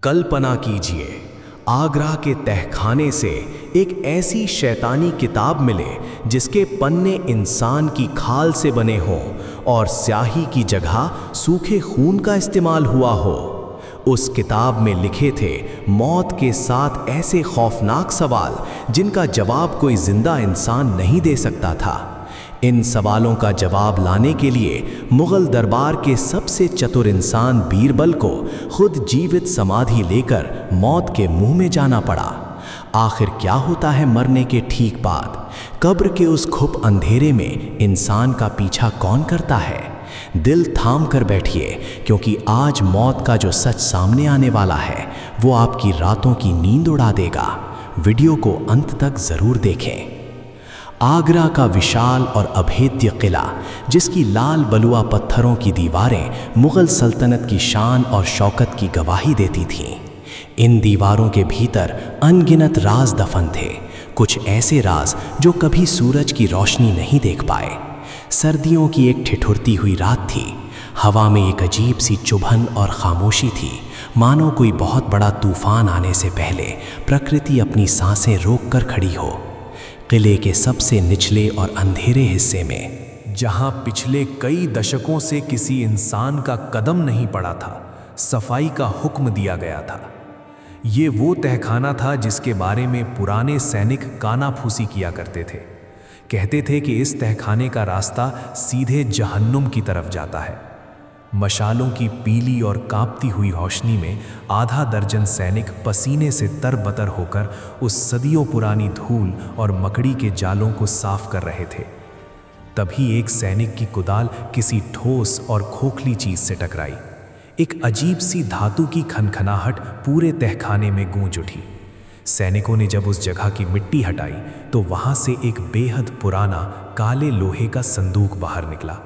कल्पना कीजिए, आगरा के तहखाने से एक ऐसी शैतानी किताब मिले जिसके पन्ने इंसान की खाल से बने हों और स्याही की जगह सूखे खून का इस्तेमाल हुआ हो। उस किताब में लिखे थे मौत के साथ ऐसे खौफनाक सवाल जिनका जवाब कोई जिंदा इंसान नहीं दे सकता था। इन सवालों का जवाब लाने के लिए मुग़ल दरबार के सबसे चतुर इंसान बीरबल को खुद जीवित समाधि लेकर मौत के मुंह में जाना पड़ा। आखिर क्या होता है मरने के ठीक बाद? कब्र के उस खुप अंधेरे में इंसान का पीछा कौन करता है? दिल थाम कर बैठिए, क्योंकि आज मौत का जो सच सामने आने वाला है वो आपकी रातों की नींद उड़ा देगा। वीडियो को अंत तक ज़रूर देखें। आगरा का विशाल और अभेद्य किला, जिसकी लाल बलुआ पत्थरों की दीवारें मुग़ल सल्तनत की शान और शौकत की गवाही देती थीं। इन दीवारों के भीतर अनगिनत राज दफन थे, कुछ ऐसे राज जो कभी सूरज की रोशनी नहीं देख पाए। सर्दियों की एक ठिठुरती हुई रात थी। हवा में एक अजीब सी चुभन और खामोशी थी, मानो कोई बहुत बड़ा तूफान आने से पहले प्रकृति अपनी सांसें रोक कर खड़ी हो। किले के सबसे निचले और अंधेरे हिस्से में, जहां पिछले कई दशकों से किसी इंसान का कदम नहीं पड़ा था, सफाई का हुक्म दिया गया था। ये वो तहखाना था जिसके बारे में पुराने सैनिक कानाफूसी किया करते थे। कहते थे कि इस तहखाने का रास्ता सीधे जहन्नुम की तरफ जाता है। मशालों की पीली और कांपती हुई रोशनी में आधा दर्जन सैनिक पसीने से तरबतर होकर उस सदियों पुरानी धूल और मकड़ी के जालों को साफ कर रहे थे। तभी एक सैनिक की कुदाल किसी ठोस और खोखली चीज से टकराई। एक अजीब सी धातु की खनखनाहट पूरे तहखाने में गूंज उठी। सैनिकों ने जब उस जगह की मिट्टी हटाई तो वहां से एक बेहद पुराना काले लोहे का संदूक बाहर निकला।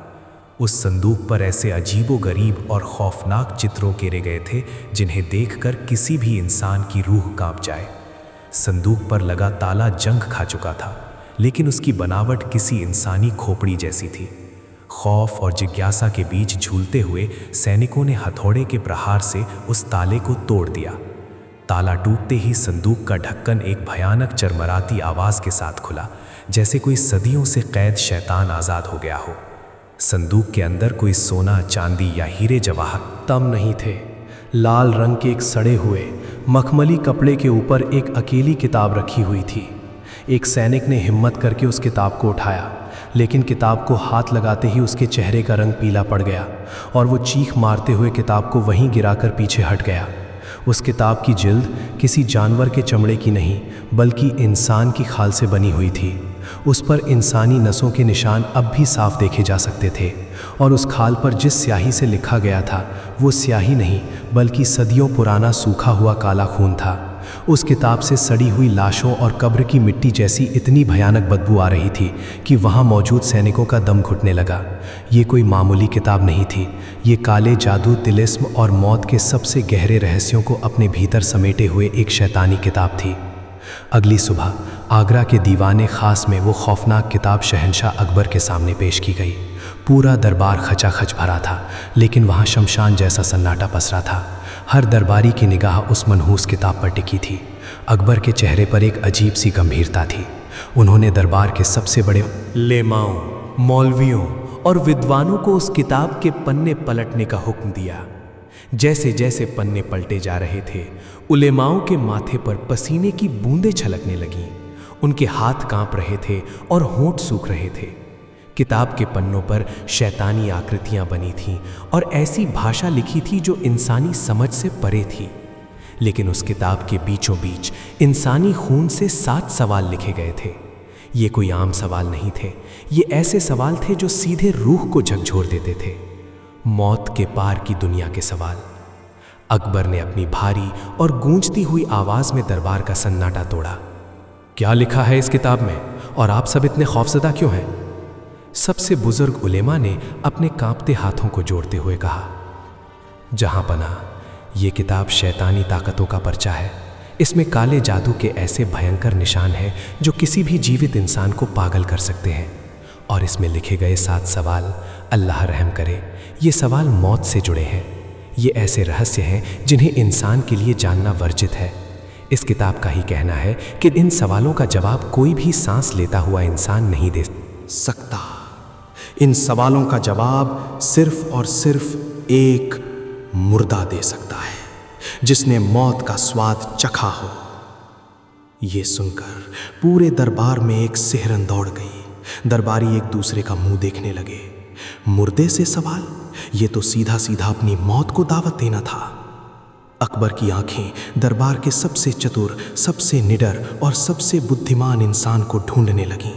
उस संदूक पर ऐसे अजीबोगरीब और खौफनाक चित्रों केरे गए थे जिन्हें देखकर किसी भी इंसान की रूह कांप जाए। संदूक पर लगा ताला जंग खा चुका था, लेकिन उसकी बनावट किसी इंसानी खोपड़ी जैसी थी। खौफ और जिज्ञासा के बीच झूलते हुए सैनिकों ने हथौड़े के प्रहार से उस ताले को तोड़ दिया। ताला टूटते ही संदूक का ढक्कन एक भयानक चरमराती आवाज के साथ खुला, जैसे कोई सदियों से कैद शैतान आज़ाद हो गया हो। संदूक के अंदर कोई सोना, चांदी या हीरे जवाहर तम नहीं थे। लाल रंग के एक सड़े हुए मखमली कपड़े के ऊपर एक अकेली किताब रखी हुई थी। एक सैनिक ने हिम्मत करके उस किताब को उठाया, लेकिन किताब को हाथ लगाते ही उसके चेहरे का रंग पीला पड़ गया और वो चीख मारते हुए किताब को वहीं गिराकर पीछे हट गया। उस किताब की जिल्द किसी जानवर के चमड़े की नहीं, बल्कि इंसान की खाल से बनी हुई थी। उस पर इंसानी नसों के निशान अब भी साफ देखे जा सकते थे, और उस खाल पर जिस स्याही से लिखा गया था वो स्याही नहीं, बल्कि सदियों पुराना सूखा हुआ काला खून था। उस किताब से सड़ी हुई लाशों और कब्र की मिट्टी जैसी इतनी भयानक बदबू आ रही थी कि वहाँ मौजूद सैनिकों का दम घुटने लगा। ये कोई मामूली किताब नहीं थी, ये काले जादू, तिलिस्म और मौत के सबसे गहरे रहस्यों को अपने भीतर समेटे हुए एक शैतानी किताब थी। अगली सुबह आगरा के दीवाने खास में वो खौफनाक किताब शहंशाह अकबर के सामने पेश की गई। पूरा दरबार खचाखच भरा था, लेकिन वहाँ शमशान जैसा सन्नाटा पसरा था। हर दरबारी की निगाह उस मनहूस किताब पर टिकी थी। अकबर के चेहरे पर एक अजीब सी गंभीरता थी। उन्होंने दरबार के सबसे बड़े लेमाओं, मौलवियों और विद्वानों को उस किताब के पन्ने पलटने का हुक्म दिया। जैसे जैसे पन्ने पलटे जा रहे थे, उलेमाओं के माथे पर पसीने की बूंदें छलकने लगीं। उनके हाथ कांप रहे थे और होंठ सूख रहे थे। किताब के पन्नों पर शैतानी आकृतियां बनी थीं और ऐसी भाषा लिखी थी जो इंसानी समझ से परे थी। लेकिन उस किताब के बीचों बीच इंसानी खून से 7 सवाल लिखे गए थे। ये कोई आम सवाल नहीं थे, ये ऐसे सवाल थे जो सीधे रूह को झकझोर देते थे। मौत के पार की दुनिया के सवाल। अकबर ने अपनी भारी और गूंजती हुई आवाज में दरबार का सन्नाटा तोड़ा। क्या लिखा है इस किताब में, और आप सब इतने खौफजदा क्यों हैं? सबसे बुजुर्ग उलेमा ने अपने कांपते हाथों को जोड़ते हुए कहा, जहां पना, ये किताब शैतानी ताकतों का पर्चा है। इसमें काले जादू के ऐसे भयंकर निशान हैं जो किसी भी जीवित इंसान को पागल कर सकते हैं। और इसमें लिखे गए 7 सवाल, अल्लाह रहम करे, ये सवाल मौत से जुड़े हैं। ये ऐसे रहस्य हैं जिन्हें इंसान के लिए जानना वर्जित है। इस किताब का ही कहना है कि इन सवालों का जवाब कोई भी सांस लेता हुआ इंसान नहीं दे सकता। इन सवालों का जवाब सिर्फ और सिर्फ एक मुर्दा दे सकता है, जिसने मौत का स्वाद चखा हो। ये सुनकर पूरे दरबार में एक सिहरन दौड़ गई। दरबारी एक दूसरे का मुंह देखने लगे। मुर्दे से सवाल, ये तो सीधा सीधा अपनी मौत को दावत देना था। अकबर की आंखें दरबार के सबसे चतुर, सबसे निडर और सबसे बुद्धिमान इंसान को ढूंढने लगीं।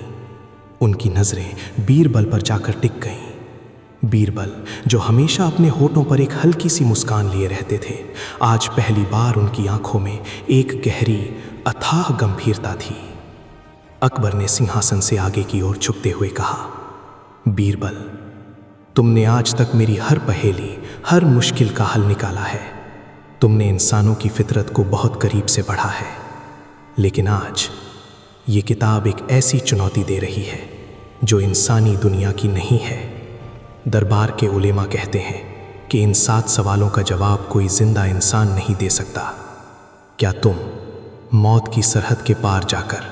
उनकी नजरें बीरबल पर जाकर टिक गईं। बीरबल, जो हमेशा अपने होठों पर एक हल्की सी मुस्कान लिए रहते थे, आज पहली बार उनकी आंखों में एक गहरी अथाह गंभीरता थी। अकबर ने सिंहासन से आगे की ओर झुकते हुए कहा, बीरबल, तुमने आज तक मेरी हर पहेली, हर मुश्किल का हल निकाला है। तुमने इंसानों की फितरत को बहुत करीब से पढ़ा है। लेकिन आज ये किताब एक ऐसी चुनौती दे रही है जो इंसानी दुनिया की नहीं है। दरबार के उलेमा कहते हैं कि इन 7 सवालों का जवाब कोई जिंदा इंसान नहीं दे सकता। क्या तुम मौत की सरहद के पार जाकर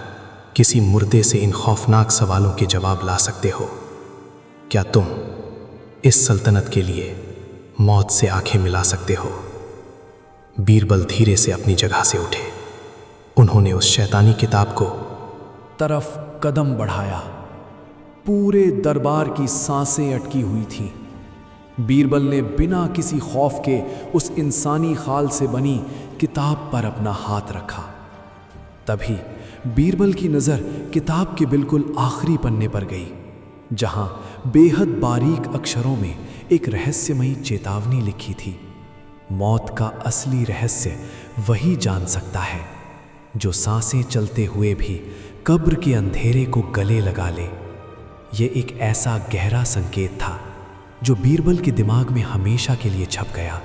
किसी मुर्दे से इन खौफनाक सवालों के जवाब ला सकते हो? क्या तुम इस सल्तनत के लिए मौत से आंखें मिला सकते हो? बीरबल धीरे से अपनी जगह से उठे। उन्होंने उस शैतानी किताब को तरफ कदम बढ़ाया। पूरे दरबार की सांसें अटकी हुई थीं। बीरबल ने बिना किसी खौफ के उस इंसानी खाल से बनी किताब पर अपना हाथ रखा। तभी बीरबल की नज़र किताब के बिल्कुल आखिरी पन्ने पर गई, जहां बेहद बारीक अक्षरों में एक रहस्यमयी चेतावनी लिखी थी। मौत का असली रहस्य वही जान सकता है जो सांसें चलते हुए भी कब्र के अंधेरे को गले लगा ले। ये एक ऐसा गहरा संकेत था जो बीरबल के दिमाग में हमेशा के लिए छप गया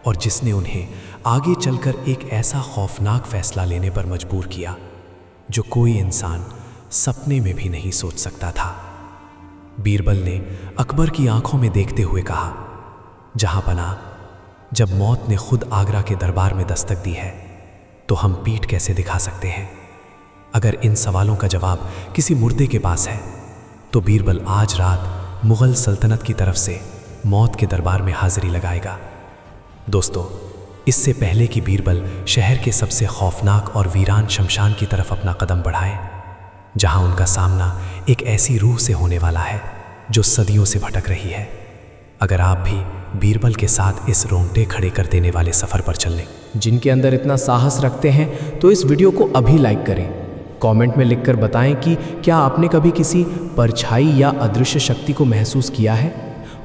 और जिसने उन्हें आगे चलकर एक ऐसा खौफनाक फैसला लेने पर मजबूर किया जो कोई इंसान सपने में भी नहीं सोच सकता था। बीरबल ने अकबर की आंखों में देखते हुए कहा, जहां पना, जब मौत ने खुद आगरा के दरबार में दस्तक दी है तो हम पीठ कैसे दिखा सकते हैं? अगर इन सवालों का जवाब किसी मुर्दे के पास है तो बीरबल आज रात मुगल सल्तनत की तरफ से मौत के दरबार में हाजिरी लगाएगा। दोस्तों, इससे पहले कि बीरबल शहर के सबसे खौफनाक और वीरान शमशान की तरफ अपना कदम बढ़ाए, जहां उनका सामना एक ऐसी रूह से होने वाला है जो सदियों से भटक रही है, अगर आप भी बीरबल के साथ इस रोंगटे खड़े कर देने वाले सफ़र पर चल लें, जिनके अंदर इतना साहस रखते हैं, तो इस वीडियो को अभी लाइक करें। कमेंट में लिखकर बताएं कि क्या आपने कभी किसी परछाई या अदृश्य शक्ति को महसूस किया है।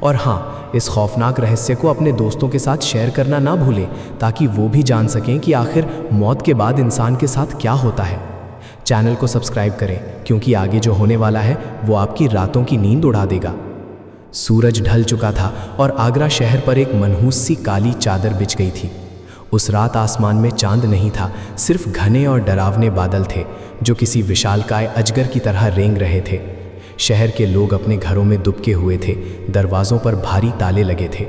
और हाँ, इस खौफनाक रहस्य को अपने दोस्तों के साथ शेयर करना ना भूलें, ताकि वो भी जान सकें कि आखिर मौत के बाद इंसान के साथ क्या होता है। चैनल को सब्सक्राइब करें, क्योंकि आगे जो होने वाला है वो आपकी रातों की नींद उड़ा देगा। सूरज ढल चुका था और आगरा शहर पर एक मनहूस सी काली चादर बिछ गई थी। उस रात आसमान में चांद नहीं था, सिर्फ घने और डरावने बादल थे जो किसी विशालकाय अजगर की तरह रेंग रहे थे। शहर के लोग अपने घरों में दुबके हुए थे, दरवाज़ों पर भारी ताले लगे थे।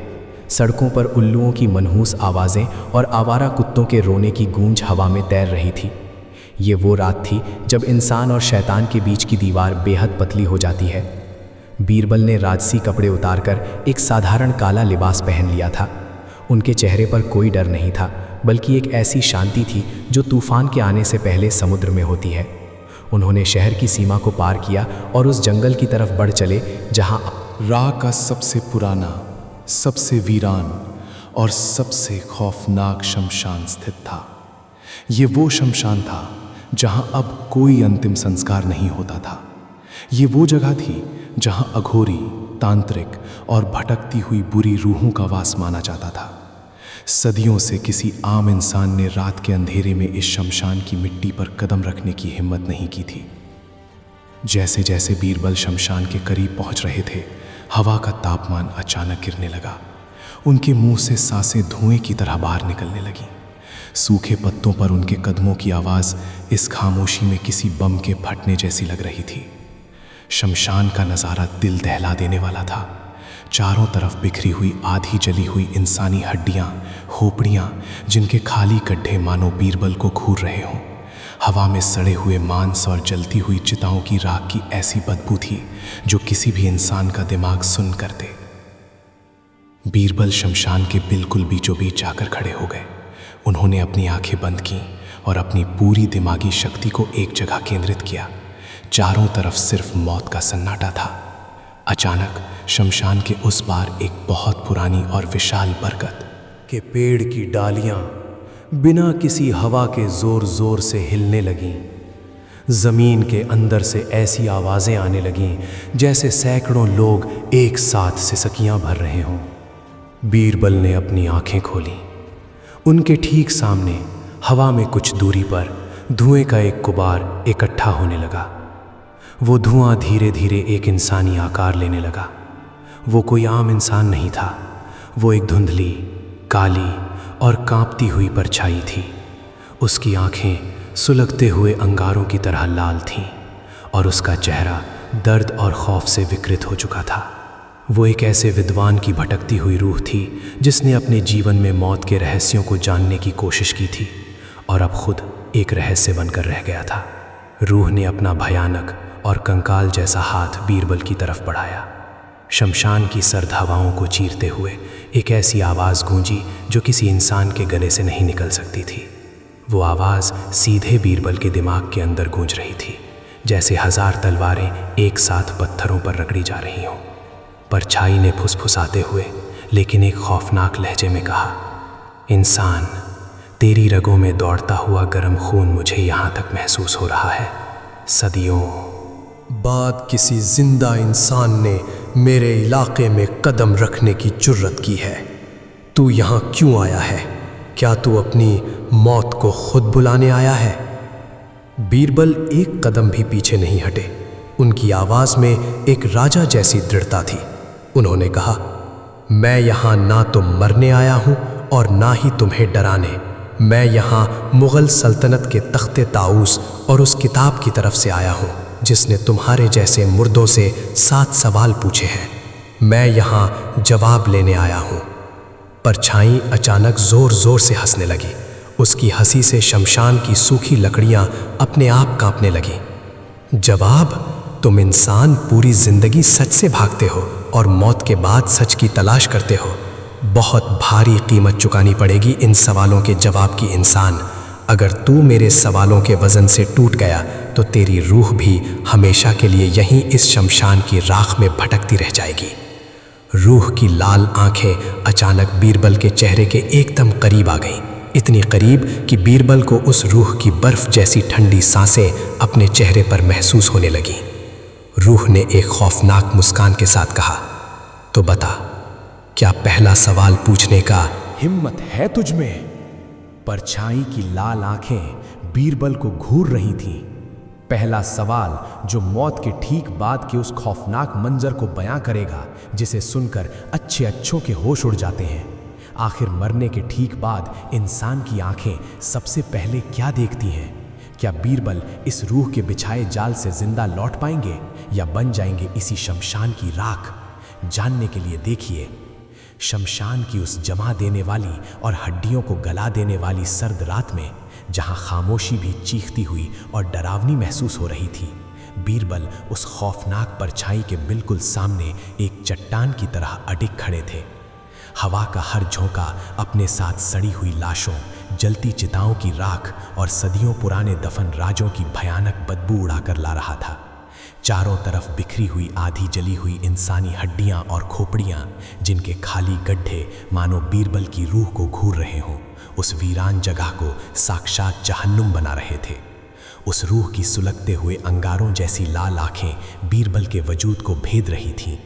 सड़कों पर उल्लुओं की मनहूस आवाज़ें और आवारा कुत्तों के रोने की गूंज हवा में तैर रही थी। ये वो रात थी जब इंसान और शैतान के बीच की दीवार बेहद पतली हो जाती है। बीरबल ने राजसी कपड़े उतारकर एक साधारण काला लिबास पहन लिया था। उनके चेहरे पर कोई डर नहीं था, बल्कि एक ऐसी शांति थी जो तूफान के आने से पहले समुद्र में होती है। उन्होंने शहर की सीमा को पार किया और उस जंगल की तरफ बढ़ चले जहां राह का सबसे पुराना, सबसे वीरान और सबसे खौफनाक शमशान स्थित था। ये वो शमशान था जहां अब कोई अंतिम संस्कार नहीं होता था। ये वो जगह थी जहां अघोरी, तांत्रिक और भटकती हुई बुरी रूहों का वास माना जाता था। सदियों से किसी आम इंसान ने रात के अंधेरे में इस शमशान की मिट्टी पर कदम रखने की हिम्मत नहीं की थी। जैसे जैसे बीरबल शमशान के करीब पहुंच रहे थे, हवा का तापमान अचानक गिरने लगा। उनके मुंह से सांसें धुएं की तरह बाहर निकलने लगीं। सूखे पत्तों पर उनके कदमों की आवाज़ इस खामोशी में किसी बम के फटने जैसी लग रही थी। शमशान का नज़ारा दिल दहला देने वाला था। चारों तरफ बिखरी हुई आधी जली हुई इंसानी हड्डियां, खोपड़ियां, जिनके खाली गड्ढे मानो बीरबल को घूर रहे हों। हवा में सड़े हुए मांस और जलती हुई चिताओं की राख की ऐसी बदबू थी जो किसी भी इंसान का दिमाग सुन्न कर दे। बीरबल शमशान के बिल्कुल बीचों बीच जाकर खड़े हो गए। उन्होंने अपनी आंखें बंद की और अपनी पूरी दिमागी शक्ति को एक जगह केंद्रित किया। चारों तरफ सिर्फ मौत का सन्नाटा था। अचानक शमशान के उस पार एक बहुत पुरानी और विशाल बरगद के पेड़ की डालियां बिना किसी हवा के जोर जोर से हिलने लगीं। जमीन के अंदर से ऐसी आवाजें आने लगीं जैसे सैकड़ों लोग एक साथ सिसकियां भर रहे हों। बीरबल ने अपनी आंखें खोलीं। उनके ठीक सामने हवा में कुछ दूरी पर धुएं का एक गुबार इकट्ठा होने लगा। वो धुआं धीरे धीरे एक इंसानी आकार लेने लगा। वो कोई आम इंसान नहीं था। वो एक धुंधली, काली और कांपती हुई परछाई थी। उसकी आंखें सुलगते हुए अंगारों की तरह लाल थीं और उसका चेहरा दर्द और खौफ से विकृत हो चुका था। वो एक ऐसे विद्वान की भटकती हुई रूह थी जिसने अपने जीवन में मौत के रहस्यों को जानने की कोशिश की थी और अब खुद एक रहस्य बनकर रह गया था। रूह ने अपना भयानक और कंकाल जैसा हाथ बीरबल की तरफ बढ़ाया। शमशान की सर्द हवाओं को चीरते हुए एक ऐसी आवाज़ गूंजी जो किसी इंसान के गले से नहीं निकल सकती थी। वो आवाज़ सीधे बीरबल के दिमाग के अंदर गूंज रही थी, जैसे 1000 तलवारें एक साथ पत्थरों पर रगड़ी जा रही हों। परछाई ने फुसफुसाते हुए लेकिन एक खौफनाक लहजे में कहा, इंसान, तेरी रगों में दौड़ता हुआ गर्म खून मुझे यहाँ तक महसूस हो रहा है। सदियों बाद किसी जिंदा इंसान ने मेरे इलाके में कदम रखने की जुर्रत की है। तू यहाँ क्यों आया है? क्या तू अपनी मौत को खुद बुलाने आया है? बीरबल एक कदम भी पीछे नहीं हटे। उनकी आवाज़ में एक राजा जैसी दृढ़ता थी। उन्होंने कहा, मैं यहाँ ना तो मरने आया हूँ और ना ही तुम्हें डराने। मैं यहाँ मुग़ल सल्तनत के तख्ते ताऊस और उस किताब की तरफ से आया हूँ जिसने तुम्हारे जैसे मुर्दों से 7 सवाल पूछे हैं। मैं यहाँ जवाब लेने आया हूँ। परछाई अचानक ज़ोर ज़ोर से हंसने लगी। उसकी हंसी से शमशान की सूखी लकड़ियाँ अपने आप कांपने लगीं। जवाब? तुम इंसान पूरी ज़िंदगी सच से भागते हो और मौत के बाद सच की तलाश करते हो। बहुत भारी कीमत चुकानी पड़ेगी इन सवालों के जवाब की इंसान। अगर तू मेरे सवालों के वज़न से टूट गया तो तेरी रूह भी हमेशा के लिए यहीं इस शमशान की राख में भटकती रह जाएगी। रूह की लाल आंखें अचानक बीरबल के चेहरे के एकदम करीब आ गईं, इतनी करीब कि बीरबल को उस रूह की बर्फ जैसी ठंडी सांसें अपने चेहरे पर महसूस होने लगीं। रूह ने एक खौफनाक मुस्कान के साथ कहा, तो बता, क्या पहला सवाल पूछने का हिम्मत है तुझ में? परछाई की लाल आंखें बीरबल को घूर रही थीं। पहला सवाल जो मौत के ठीक बाद के उस खौफनाक मंजर को बयां करेगा जिसे सुनकर अच्छे अच्छों के होश उड़ जाते हैं। आखिर मरने के ठीक बाद इंसान की आंखें सबसे पहले क्या देखती हैं? क्या बीरबल इस रूह के बिछाए जाल से जिंदा लौट पाएंगे या बन जाएंगे इसी शमशान की राख? जानने के लिए देखिए शमशान की उस जमा देने वाली और हड्डियों को गला देने वाली सर्द रात में, जहां खामोशी भी चीखती हुई और डरावनी महसूस हो रही थी। बीरबल उस खौफनाक परछाई के बिल्कुल सामने एक चट्टान की तरह अडिग खड़े थे। हवा का हर झोंका अपने साथ सड़ी हुई लाशों, जलती चिताओं की राख और सदियों पुराने दफन राजों की भयानक बदबू उड़ाकर ला रहा था। चारों तरफ बिखरी हुई आधी जली हुई इंसानी हड्डियां और खोपड़ियां, जिनके खाली गड्ढे मानो बीरबल की रूह को घूर रहे हों, उस वीरान जगह को साक्षात जहन्नुम बना रहे थे। उस रूह की सुलगते हुए अंगारों जैसी लाल आंखें बीरबल के वजूद को भेद रही थीं।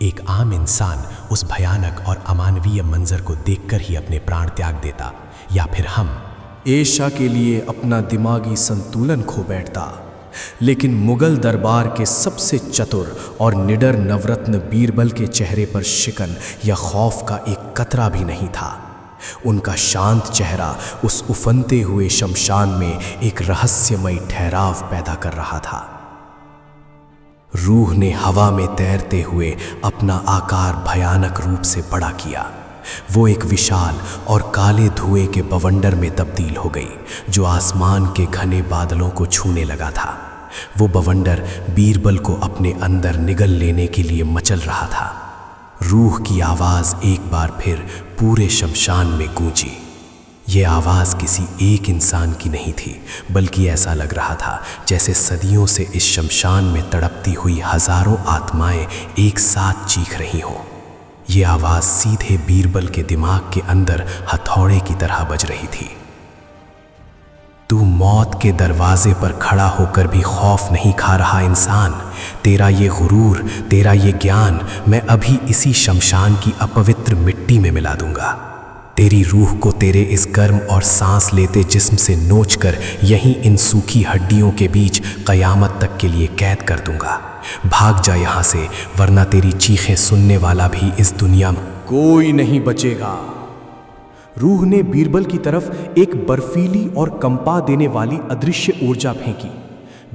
एक आम इंसान उस भयानक और अमानवीय मंजर को देखकर ही अपने प्राण त्याग देता, या फिर हम एशा के लिए अपना दिमागी संतुलन खो बैठता। लेकिन मुगल दरबार के सबसे चतुर और निडर नवरत्न बीरबल के चेहरे पर शिकन या खौफ का एक कतरा भी नहीं था। उनका शांत चेहरा उस उफनते हुए शमशान में एक रहस्यमयी ठहराव पैदा कर रहा था। रूह ने हवा में तैरते हुए अपना आकार भयानक रूप से बड़ा किया। वो एक विशाल और काले धुएं के बवंडर में तब्दील हो गई जो आसमान के घने बादलों को छूने लगा था। वो बवंडर बीरबल को अपने अंदर निगल लेने के लिए मचल रहा था। रूह की आवाज़ एक बार फिर पूरे शमशान में गूंजी। ये आवाज़ किसी एक इंसान की नहीं थी, बल्कि ऐसा लग रहा था जैसे सदियों से इस शमशान में तड़पती हुई हजारों आत्माएं एक साथ चीख रही हों। ये आवाज़ सीधे बीरबल के दिमाग के अंदर हथौड़े की तरह बज रही थी। तू मौत के दरवाजे पर खड़ा होकर भी खौफ नहीं खा रहा इंसान। तेरा ये गुरूर, तेरा ये ज्ञान मैं अभी इसी शमशान की अपवित्र मिट्टी में मिला दूंगा। तेरी रूह को तेरे इस गर्म और सांस लेते जिस्म से नोचकर यहीं इन सूखी हड्डियों के बीच क़यामत तक के लिए कैद कर दूंगा। भाग जा यहाँ से, वरना तेरी चीखें सुनने वाला भी इस दुनिया में कोई नहीं बचेगा। रूह ने बीरबल की तरफ एक बर्फीली और कंपा देने वाली अदृश्य ऊर्जा फेंकी।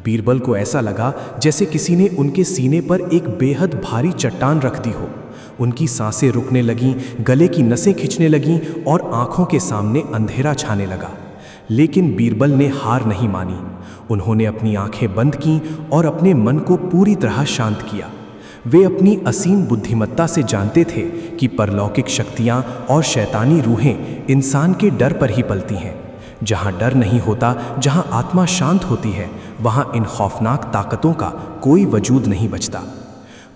बीरबल को ऐसा लगा जैसे किसी ने उनके सीने पर एक बेहद भारी चट्टान रख दी हो। उनकी सांसें रुकने लगीं, गले की नसें खिंचने लगीं और आंखों के सामने अंधेरा छाने लगा। लेकिन बीरबल ने हार नहीं मानी। उन्होंने अपनी आंखें बंद कीं और अपने मन को पूरी तरह शांत किया। वे अपनी असीम बुद्धिमत्ता से जानते थे कि परलौकिक शक्तियां और शैतानी रूहें इंसान के डर पर ही पलती हैं। जहां डर नहीं होता, जहां आत्मा शांत होती है, वहां इन खौफनाक ताकतों का कोई वजूद नहीं बचता।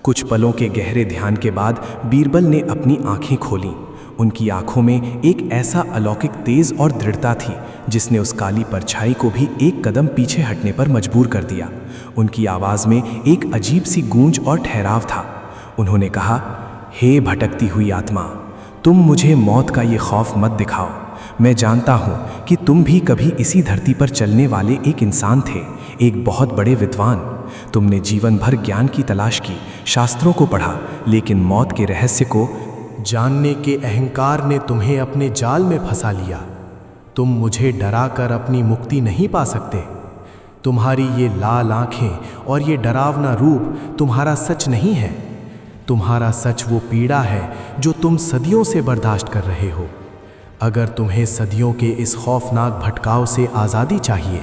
कुछ पलों के गहरे ध्यान के बाद बीरबल ने अपनी आंखें खोलीं। उनकी आंखों में एक ऐसा अलौकिक तेज और दृढ़ता थी जिसने उस काली परछाई को भी एक कदम पीछे हटने पर मजबूर कर दिया। उनकी आवाज़ में एक अजीब सी गूंज और ठहराव था। उन्होंने कहा, हे भटकती हुई आत्मा, तुम मुझे मौत का ये खौफ मत दिखाओ। मैं जानता हूँ कि तुम भी कभी इसी धरती पर चलने वाले एक इंसान थे, एक बहुत बड़े विद्वान। तुमने जीवन भर ज्ञान की तलाश की, शास्त्रों को पढ़ा, लेकिन मौत के रहस्य को जानने के अहंकार ने तुम्हें अपने जाल में फंसा लिया। तुम मुझे डराकर अपनी मुक्ति नहीं पा सकते। तुम्हारी ये लाल आंखें और ये डरावना रूप तुम्हारा सच नहीं है। तुम्हारा सच वो पीड़ा है जो तुम सदियों से बर्दाश्त कर रहे हो। अगर तुम्हें सदियों के इस खौफनाक भटकाव से आज़ादी चाहिए,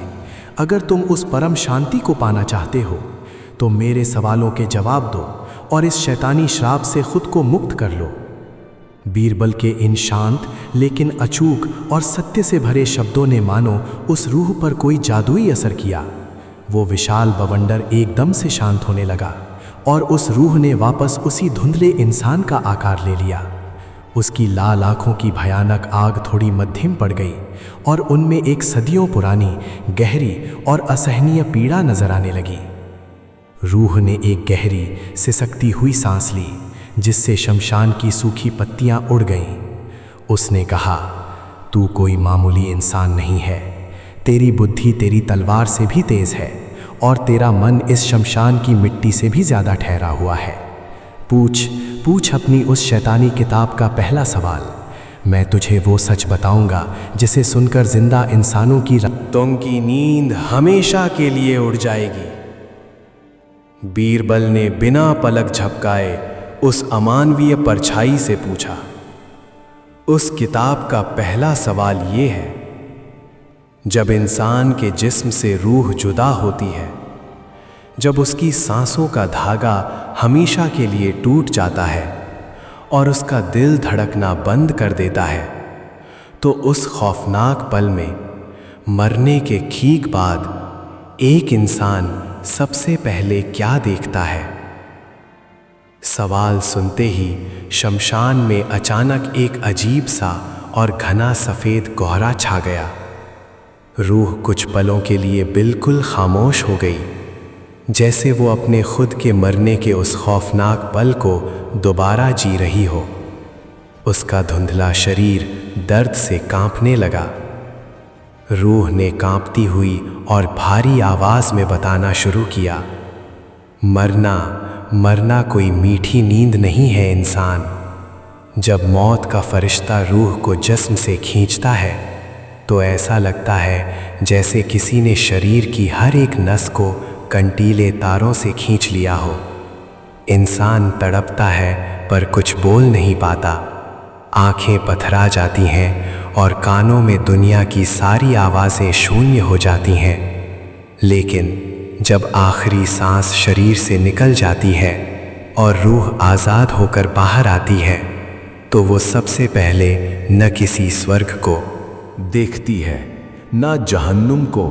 अगर तुम उस परम शांति को पाना चाहते हो, तो मेरे सवालों के जवाब दो और इस शैतानी श्राप से खुद को मुक्त कर लो। बीरबल के इन शांत लेकिन अचूक और सत्य से भरे शब्दों ने मानो उस रूह पर कोई जादुई असर किया। वो विशाल बवंडर एकदम से शांत होने लगा और उस रूह ने वापस उसी धुंधले इंसान का आकार ले लिया। उसकी लाल आंखों की भयानक आग थोड़ी मध्यम पड़ गई और उनमें एक सदियों पुरानी, गहरी और असहनीय पीड़ा नजर आने लगी। रूह ने एक गहरी, सिसकती हुई सांस ली, जिससे शमशान की सूखी पत्तियां उड़ गईं। उसने कहा, तू कोई मामूली इंसान नहीं है। तेरी बुद्धि तेरी तलवार से भी तेज है और तेरा मन इस शमशान की मिट्टी से भी ज़्यादा ठहरा हुआ है। पूछ अपनी उस शैतानी किताब का पहला सवाल। मैं तुझे वो सच बताऊंगा जिसे सुनकर जिंदा इंसानों की रातों की नींद हमेशा के लिए उड़ जाएगी। बीरबल ने बिना पलक झपकाए उस अमानवीय परछाई से पूछा। उस किताब का पहला सवाल ये है, जब इंसान के जिस्म से रूह जुदा होती है, जब उसकी सांसों का धागा हमेशा के लिए टूट जाता है और उसका दिल धड़कना बंद कर देता है, तो उस खौफनाक पल में मरने के ठीक बाद एक इंसान सबसे पहले क्या देखता है? सवाल सुनते ही शमशान में अचानक एक अजीब सा और घना सफ़ेद कोहरा छा गया। रूह कुछ पलों के लिए बिल्कुल खामोश हो गई, जैसे वो अपने खुद के मरने के उस खौफनाक पल को दोबारा जी रही हो। उसका धुंधला शरीर दर्द से कांपने लगा। रूह ने कांपती हुई और भारी आवाज़ में बताना शुरू किया, मरना कोई मीठी नींद नहीं है इंसान। जब मौत का फरिश्ता रूह को जिस्म से खींचता है तो ऐसा लगता है जैसे किसी ने शरीर की हर एक नस को कंटीले तारों से खींच लिया हो। इंसान तड़पता है पर कुछ बोल नहीं पाता। आंखें पथरा जाती हैं और कानों में दुनिया की सारी आवाज़ें शून्य हो जाती हैं। लेकिन जब आखिरी सांस शरीर से निकल जाती है और रूह आज़ाद होकर बाहर आती है, तो वो सबसे पहले न किसी स्वर्ग को देखती है, ना जहन्नुम को,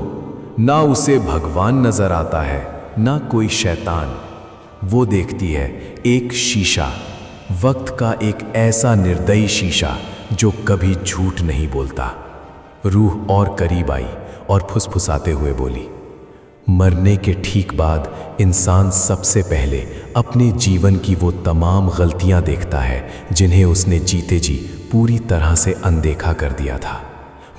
ना उसे भगवान नजर आता है, ना कोई शैतान। वो देखती है एक शीशा, वक्त का एक ऐसा निर्दयी शीशा जो कभी झूठ नहीं बोलता। रूह और करीब आई और फुसफुसाते हुए बोली, मरने के ठीक बाद इंसान सबसे पहले अपने जीवन की वो तमाम गलतियां देखता है जिन्हें उसने जीते जी पूरी तरह से अनदेखा कर दिया था।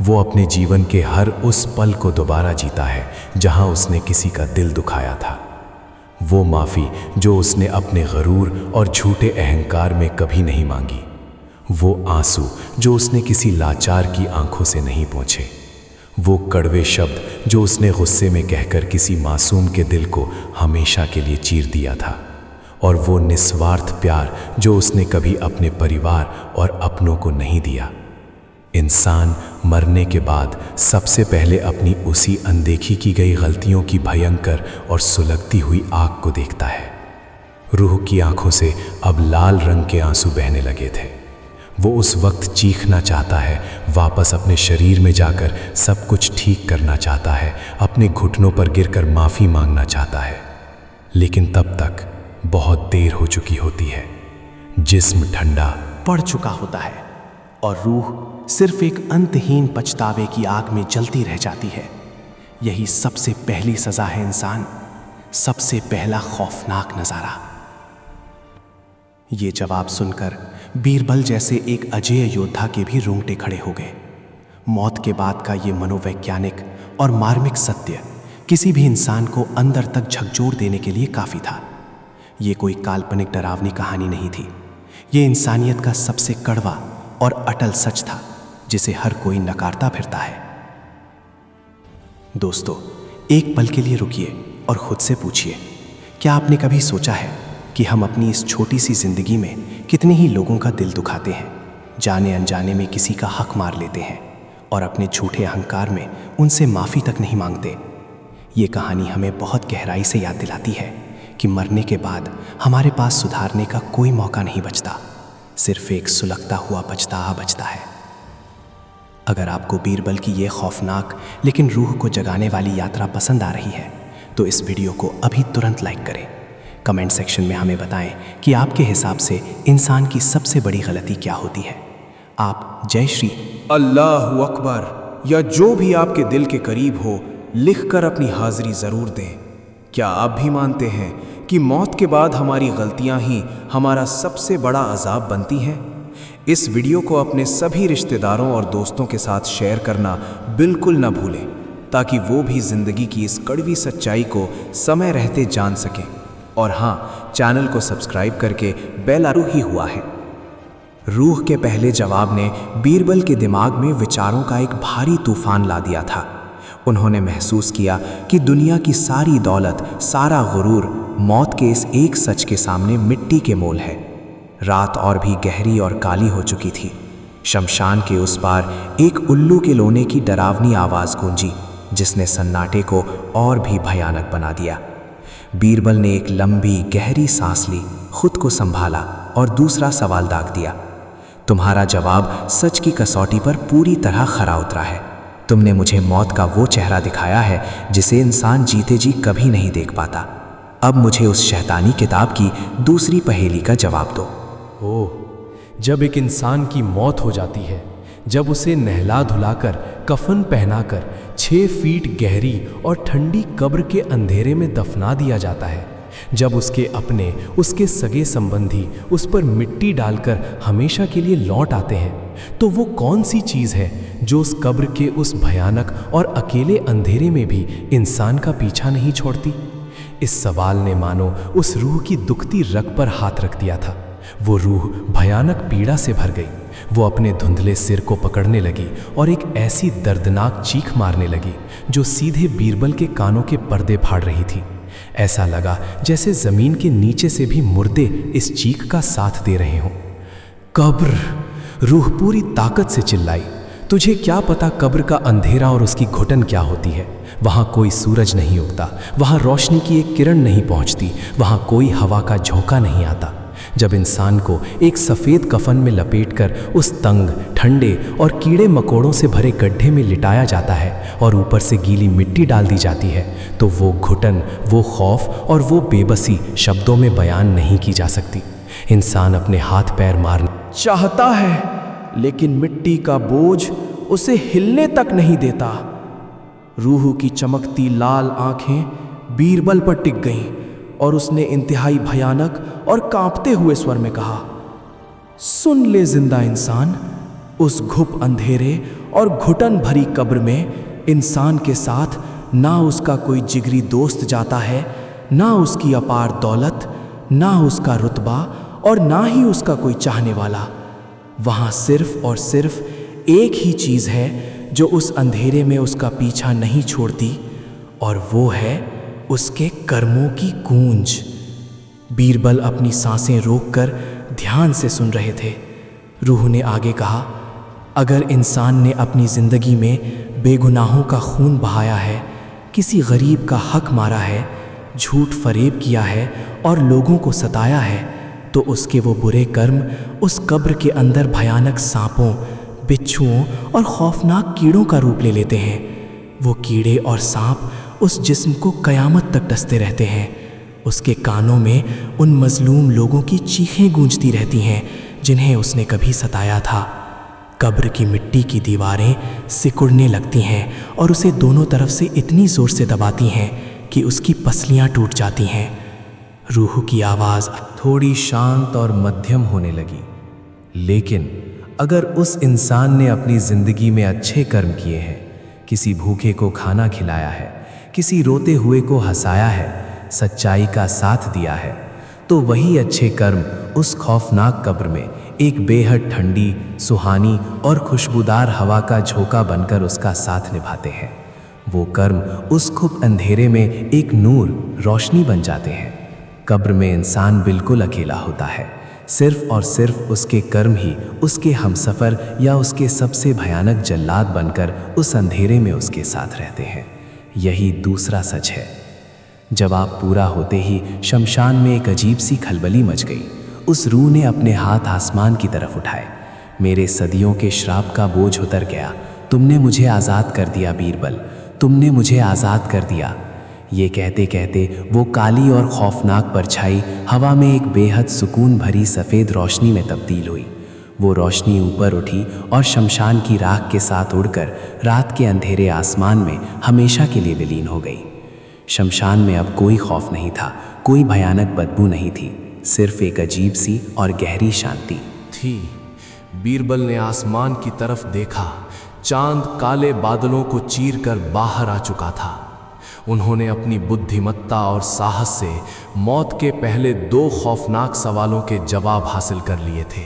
वो अपने जीवन के हर उस पल को दोबारा जीता है जहां उसने किसी का दिल दुखाया था। वो माफ़ी जो उसने अपने गरूर और झूठे अहंकार में कभी नहीं मांगी। वो आंसू जो उसने किसी लाचार की आंखों से नहीं पोंछे। वो कड़वे शब्द जो उसने गुस्से में कहकर किसी मासूम के दिल को हमेशा के लिए चीर दिया था। और वो निस्वार्थ प्यार जो उसने कभी अपने परिवार और अपनों को नहीं दिया। इंसान मरने के बाद सबसे पहले अपनी उसी अनदेखी की गई गलतियों की भयंकर और सुलगती हुई आग को देखता है। रूह की आंखों से अब लाल रंग के आंसू बहने लगे थे। वो उस वक्त चीखना चाहता है, वापस अपने शरीर में जाकर सब कुछ ठीक करना चाहता है, अपने घुटनों पर गिरकर माफ़ी मांगना चाहता है। लेकिन तब तक बहुत देर हो चुकी होती है। जिस्म ठंडा पड़ चुका होता है और रूह सिर्फ एक अंतहीन पछतावे की आग में जलती रह जाती है। यही सबसे पहली सज़ा है इंसान, सबसे पहला खौफनाक नज़ारा। ये जवाब सुनकर बीरबल जैसे एक अजेय योद्धा के भी रोंगटे खड़े हो गए। मौत के बाद का ये मनोवैज्ञानिक और मार्मिक सत्य किसी भी इंसान को अंदर तक झकझोर देने के लिए काफ़ी था। ये कोई काल्पनिक डरावनी कहानी नहीं थी। ये इंसानियत का सबसे कड़वा और अटल सच था जिसे हर कोई नकारता फिरता है। दोस्तों, एक पल के लिए रुकिए और खुद से पूछिए, क्या आपने कभी सोचा है कि हम अपनी इस छोटी सी जिंदगी में कितने ही लोगों का दिल दुखाते हैं, जाने अनजाने में किसी का हक मार लेते हैं और अपने झूठे अहंकार में उनसे माफ़ी तक नहीं मांगते। ये कहानी हमें बहुत गहराई से याद दिलाती है कि मरने के बाद हमारे पास सुधारने का कोई मौका नहीं बचता, सिर्फ एक सुलगता हुआ पछतावा बचता है। अगर आपको बीरबल की ये खौफनाक लेकिन रूह को जगाने वाली यात्रा पसंद आ रही है तो इस वीडियो को अभी तुरंत लाइक करें। कमेंट सेक्शन में हमें बताएं कि आपके हिसाब से इंसान की सबसे बड़ी गलती क्या होती है। आप जय श्री अल्लाहु अकबर या जो भी आपके दिल के करीब हो लिखकर अपनी हाजिरी ज़रूर दें। क्या आप भी मानते हैं कि मौत के बाद हमारी गलतियां ही हमारा सबसे बड़ा अजाब बनती हैं? इस वीडियो को अपने सभी रिश्तेदारों और दोस्तों के साथ शेयर करना बिल्कुल न भूलें ताकि वो भी ज़िंदगी की इस कड़वी सच्चाई को समय रहते जान सकें। और हाँ, चैनल को सब्सक्राइब करके बेल आइकन ही हुआ है। रूह के पहले जवाब ने बीरबल के दिमाग में विचारों का एक भारी तूफान ला दिया था। उन्होंने महसूस किया कि दुनिया की सारी दौलत, सारा गुरूर मौत के इस एक सच के सामने मिट्टी के मोल है। रात और भी गहरी और काली हो चुकी थी। शमशान के उस पार एक उल्लू के लोने की डरावनी आवाज़ गूंजी जिसने सन्नाटे को और भी भयानक बना दिया। बीरबल ने एक लंबी गहरी सांस ली, खुद को संभाला और दूसरा सवाल दाग दिया। तुम्हारा जवाब सच की कसौटी पर पूरी तरह खरा उतरा है। तुमने मुझे मौत का वो चेहरा दिखाया है जिसे इंसान जीते जी कभी नहीं देख पाता। अब मुझे उस शैतानी किताब की दूसरी पहेली का जवाब दो। ओह, जब एक इंसान की मौत हो जाती है, जब उसे नहला धुलाकर कफन पहनाकर 6 फीट गहरी और ठंडी कब्र के अंधेरे में दफना दिया जाता है, जब उसके अपने, उसके सगे संबंधी उस पर मिट्टी डालकर हमेशा के लिए लौट आते हैं, तो वो कौन सी चीज़ है जो उस कब्र के उस भयानक और अकेले अंधेरे में भी इंसान का पीछा नहीं छोड़ती? इस सवाल ने मानो उस रूह की दुखती रग पर हाथ रख दिया था। वो रूह भयानक पीड़ा से भर गई। वो अपने धुंधले सिर को पकड़ने लगी और एक ऐसी दर्दनाक चीख मारने लगी जो सीधे बीरबल के कानों के पर्दे फाड़ रही थी। ऐसा लगा जैसे जमीन के नीचे से भी मुर्दे इस चीख का साथ दे रहे हों। कब्र, रूह पूरी ताकत से चिल्लाई। तुझे क्या पता कब्र का अंधेरा और उसकी घुटन क्या होती है। वहाँ कोई सूरज नहीं उगता, वहाँ रोशनी की एक किरण नहीं पहुँचती, वहाँ कोई हवा का झोंका नहीं आता। जब इंसान को एक सफ़ेद कफन में लपेटकर उस तंग, ठंडे और कीड़े मकोड़ों से भरे गड्ढे में लिटाया जाता है और ऊपर से गीली मिट्टी डाल दी जाती है, तो वो घुटन, वो खौफ और वो बेबसी शब्दों में बयान नहीं की जा सकती। इंसान अपने हाथ पैर मारना चाहता है, लेकिन मिट्टी का बोझ उसे हिलने तक नहीं देता। रूह की चमकती लाल आंखें बीरबल पर टिक गईं और उसने इंतहाई भयानक और कांपते हुए स्वर में कहा, सुन ले जिंदा इंसान, उस घुप अंधेरे और घुटन भरी कब्र में इंसान के साथ ना उसका कोई जिगरी दोस्त जाता है, ना उसकी अपार दौलत, ना उसका रुतबा और ना ही उसका कोई चाहने वाला। वहाँ सिर्फ और सिर्फ एक ही चीज़ है जो उस अंधेरे में उसका पीछा नहीं छोड़ती, और वो है उसके कर्मों की गूंज। बीरबल अपनी सांसें रोककर ध्यान से सुन रहे थे। रूह ने आगे कहा, अगर इंसान ने अपनी ज़िंदगी में बेगुनाहों का खून बहाया है, किसी गरीब का हक मारा है, झूठ फरेब किया है और लोगों को सताया है, तो उसके वो बुरे कर्म उस कब्र के अंदर भयानक सांपों, बिच्छुओं और खौफनाक कीड़ों का रूप ले लेते हैं। वो कीड़े और सांप उस जिस्म को कयामत तक डसते रहते हैं। उसके कानों में उन मजलूम लोगों की चीखें गूंजती रहती हैं जिन्हें उसने कभी सताया था। कब्र की मिट्टी की दीवारें सिकुड़ने लगती हैं और उसे दोनों तरफ से इतनी ज़ोर से दबाती हैं कि उसकी पसलियां टूट जाती हैं। रूह की आवाज़ थोड़ी शांत और मध्यम होने लगी। लेकिन अगर उस इंसान ने अपनी ज़िंदगी में अच्छे कर्म किए हैं, किसी भूखे को खाना खिलाया है, किसी रोते हुए को हंसाया है, सच्चाई का साथ दिया है, तो वही अच्छे कर्म उस खौफनाक कब्र में एक बेहद ठंडी, सुहानी और खुशबूदार हवा का झोंका बनकर उसका साथ निभाते हैं। वो कर्म उस खुब अंधेरे में एक नूर, रोशनी बन जाते हैं। कब्र में इंसान बिल्कुल अकेला होता है। सिर्फ और सिर्फ उसके कर्म ही उसके हमसफ़र या उसके सबसे भयानक जल्लाद बनकर उस अंधेरे में उसके साथ रहते हैं। यही दूसरा सच है। जब आप पूरा होते ही शमशान में एक अजीब सी खलबली मच गई। उस रूह ने अपने हाथ आसमान की तरफ उठाए। मेरे सदियों के श्राप का बोझ उतर गया। तुमने मुझे आज़ाद कर दिया बीरबल, तुमने मुझे आज़ाद कर दिया। ये कहते कहते वो काली और खौफनाक परछाई हवा में एक बेहद सुकून भरी सफ़ेद रोशनी में तब्दील हुई। वो रोशनी ऊपर उठी और शमशान की राख के साथ उड़कर रात के अंधेरे आसमान में हमेशा के लिए विलीन हो गई। शमशान में अब कोई खौफ नहीं था, कोई भयानक बदबू नहीं थी, सिर्फ एक अजीब सी और गहरी शांति थी। बीरबल ने आसमान की तरफ देखा। चांद काले बादलों को चीरकर बाहर आ चुका था। उन्होंने अपनी बुद्धिमत्ता और साहस से मौत के पहले 2 खौफनाक सवालों के जवाब हासिल कर लिए थे।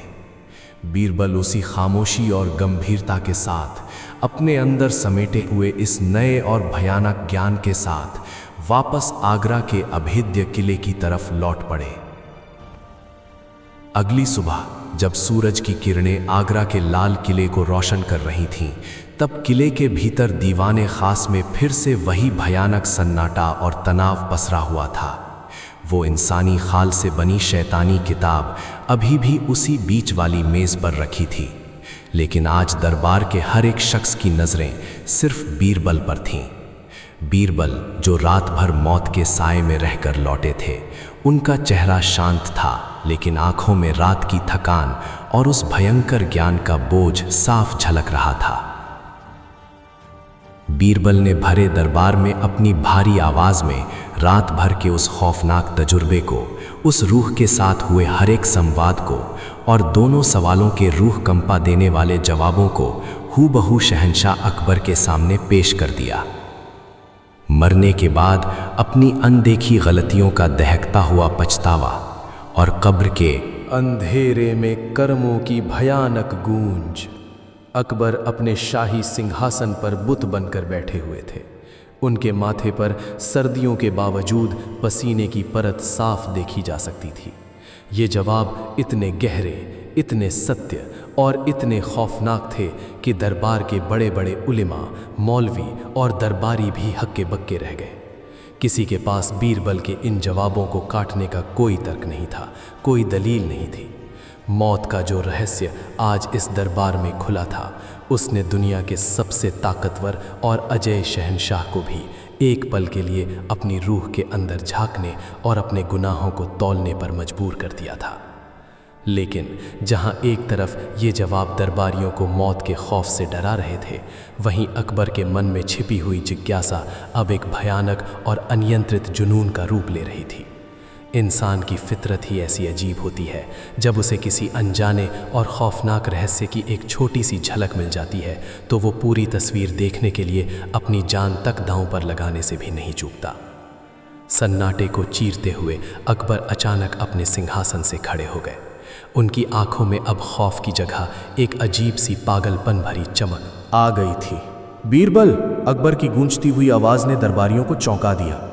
बीरबल उसी खामोशी और गंभीरता के साथ अपने अंदर समेटे हुए इस नए और भयानक ज्ञान के साथ वापस आगरा के अभेद्य किले की तरफ लौट पड़े। अगली सुबह जब सूरज की किरणें आगरा के लाल किले को रोशन कर रही थीं, तब किले के भीतर दीवाने खास में फिर से वही भयानक सन्नाटा और तनाव पसरा हुआ था। वो इंसानी खाल से बनी शैतानी किताब अभी भी उसी बीच वाली मेज़ पर रखी थी, लेकिन आज दरबार के हर एक शख्स की नज़रें सिर्फ बीरबल पर थीं। बीरबल जो रात भर मौत के साए में रहकर लौटे थे, उनका चेहरा शांत था, लेकिन आंखों में रात की थकान और उस भयंकर ज्ञान का बोझ साफ झलक रहा था। बीरबल ने भरे दरबार में अपनी भारी आवाज़ में रात भर के उस खौफनाक तजुर्बे को, उस रूह के साथ हुए हर एक संवाद को और दोनों सवालों के रूह कंपा देने वाले जवाबों को हूबहू शहंशाह अकबर के सामने पेश कर दिया। मरने के बाद अपनी अनदेखी गलतियों का दहकता हुआ पछतावा और कब्र के अंधेरे में कर्मों की भयानक गूंज। अकबर अपने शाही सिंहासन पर बुत बनकर बैठे हुए थे। उनके माथे पर सर्दियों के बावजूद पसीने की परत साफ देखी जा सकती थी। ये जवाब इतने गहरे, इतने सत्य और इतने खौफनाक थे कि दरबार के बड़े बड़े उलेमा, मौलवी और दरबारी भी हक्के बक्के रह गए। किसी के पास बीरबल के इन जवाबों को काटने का कोई तर्क नहीं था, कोई दलील नहीं थी। मौत का जो रहस्य आज इस दरबार में खुला था, उसने दुनिया के सबसे ताकतवर और अजय शहंशाह को भी एक पल के लिए अपनी रूह के अंदर झांकने और अपने गुनाहों को तौलने पर मजबूर कर दिया था। लेकिन जहां एक तरफ ये जवाब दरबारियों को मौत के खौफ से डरा रहे थे, वहीं अकबर के मन में छिपी हुई जिज्ञासा अब एक भयानक और अनियंत्रित जुनून का रूप ले रही थी। इंसान की फितरत ही ऐसी अजीब होती है, जब उसे किसी अनजाने और खौफनाक रहस्य की एक छोटी सी झलक मिल जाती है तो वो पूरी तस्वीर देखने के लिए अपनी जान तक दांव पर लगाने से भी नहीं चूकता। सन्नाटे को चीरते हुए अकबर अचानक अपने सिंहासन से खड़े हो गए। उनकी आंखों में अब खौफ की जगह एक अजीब सी पागलपन भरी चमक आ गई थी। बीरबल, अकबर की गूंजती हुई आवाज ने दरबारियों को चौंका दिया।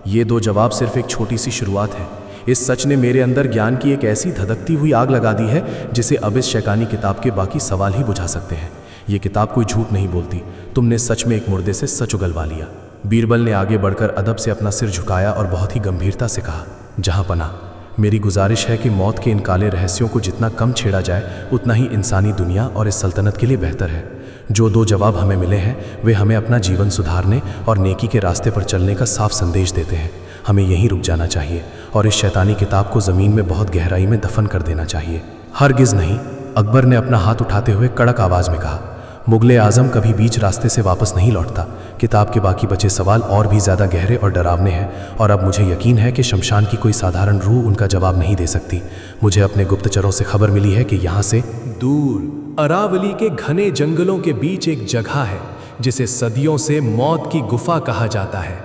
ये दो जवाब सिर्फ एक छोटी सी शुरुआत है। इस सच ने मेरे अंदर ज्ञान की एक ऐसी धधकती हुई आग लगा दी है जिसे अब इस शैतानी किताब के बाकी सवाल ही बुझा सकते हैं। ये किताब कोई झूठ नहीं बोलती। तुमने सच में एक मुर्दे से सच उगलवा लिया। बीरबल ने आगे बढ़कर अदब से अपना सिर झुकाया और बहुत ही गंभीरता से कहा, जहां पना, मेरी गुजारिश है कि मौत के इन काले रहस्यों को जितना कम छेड़ा जाए उतना ही इंसानी दुनिया और इस सल्तनत के लिए बेहतर है। जो दो जवाब हमें मिले हैं वे हमें अपना जीवन सुधारने और नेकी के रास्ते पर चलने का साफ संदेश देते हैं। हमें यहीं रुक जाना चाहिए और इस शैतानी किताब को ज़मीन में बहुत गहराई में दफन कर देना चाहिए। हरगिज़ नहीं, अकबर ने अपना हाथ उठाते हुए कड़क आवाज़ में कहा। मुगले आज़म कभी बीच रास्ते से वापस नहीं लौटता। किताब के बाकी बचे सवाल और भी ज़्यादा गहरे और डरावने हैं और अब मुझे यकीन है कि शमशान की कोई साधारण रूह उनका जवाब नहीं दे सकती। मुझे अपने गुप्तचरों से खबर मिली है कि यहाँ से दूर अरावली के घने जंगलों के बीच एक जगह है जिसे सदियों से मौत की गुफा कहा जाता है।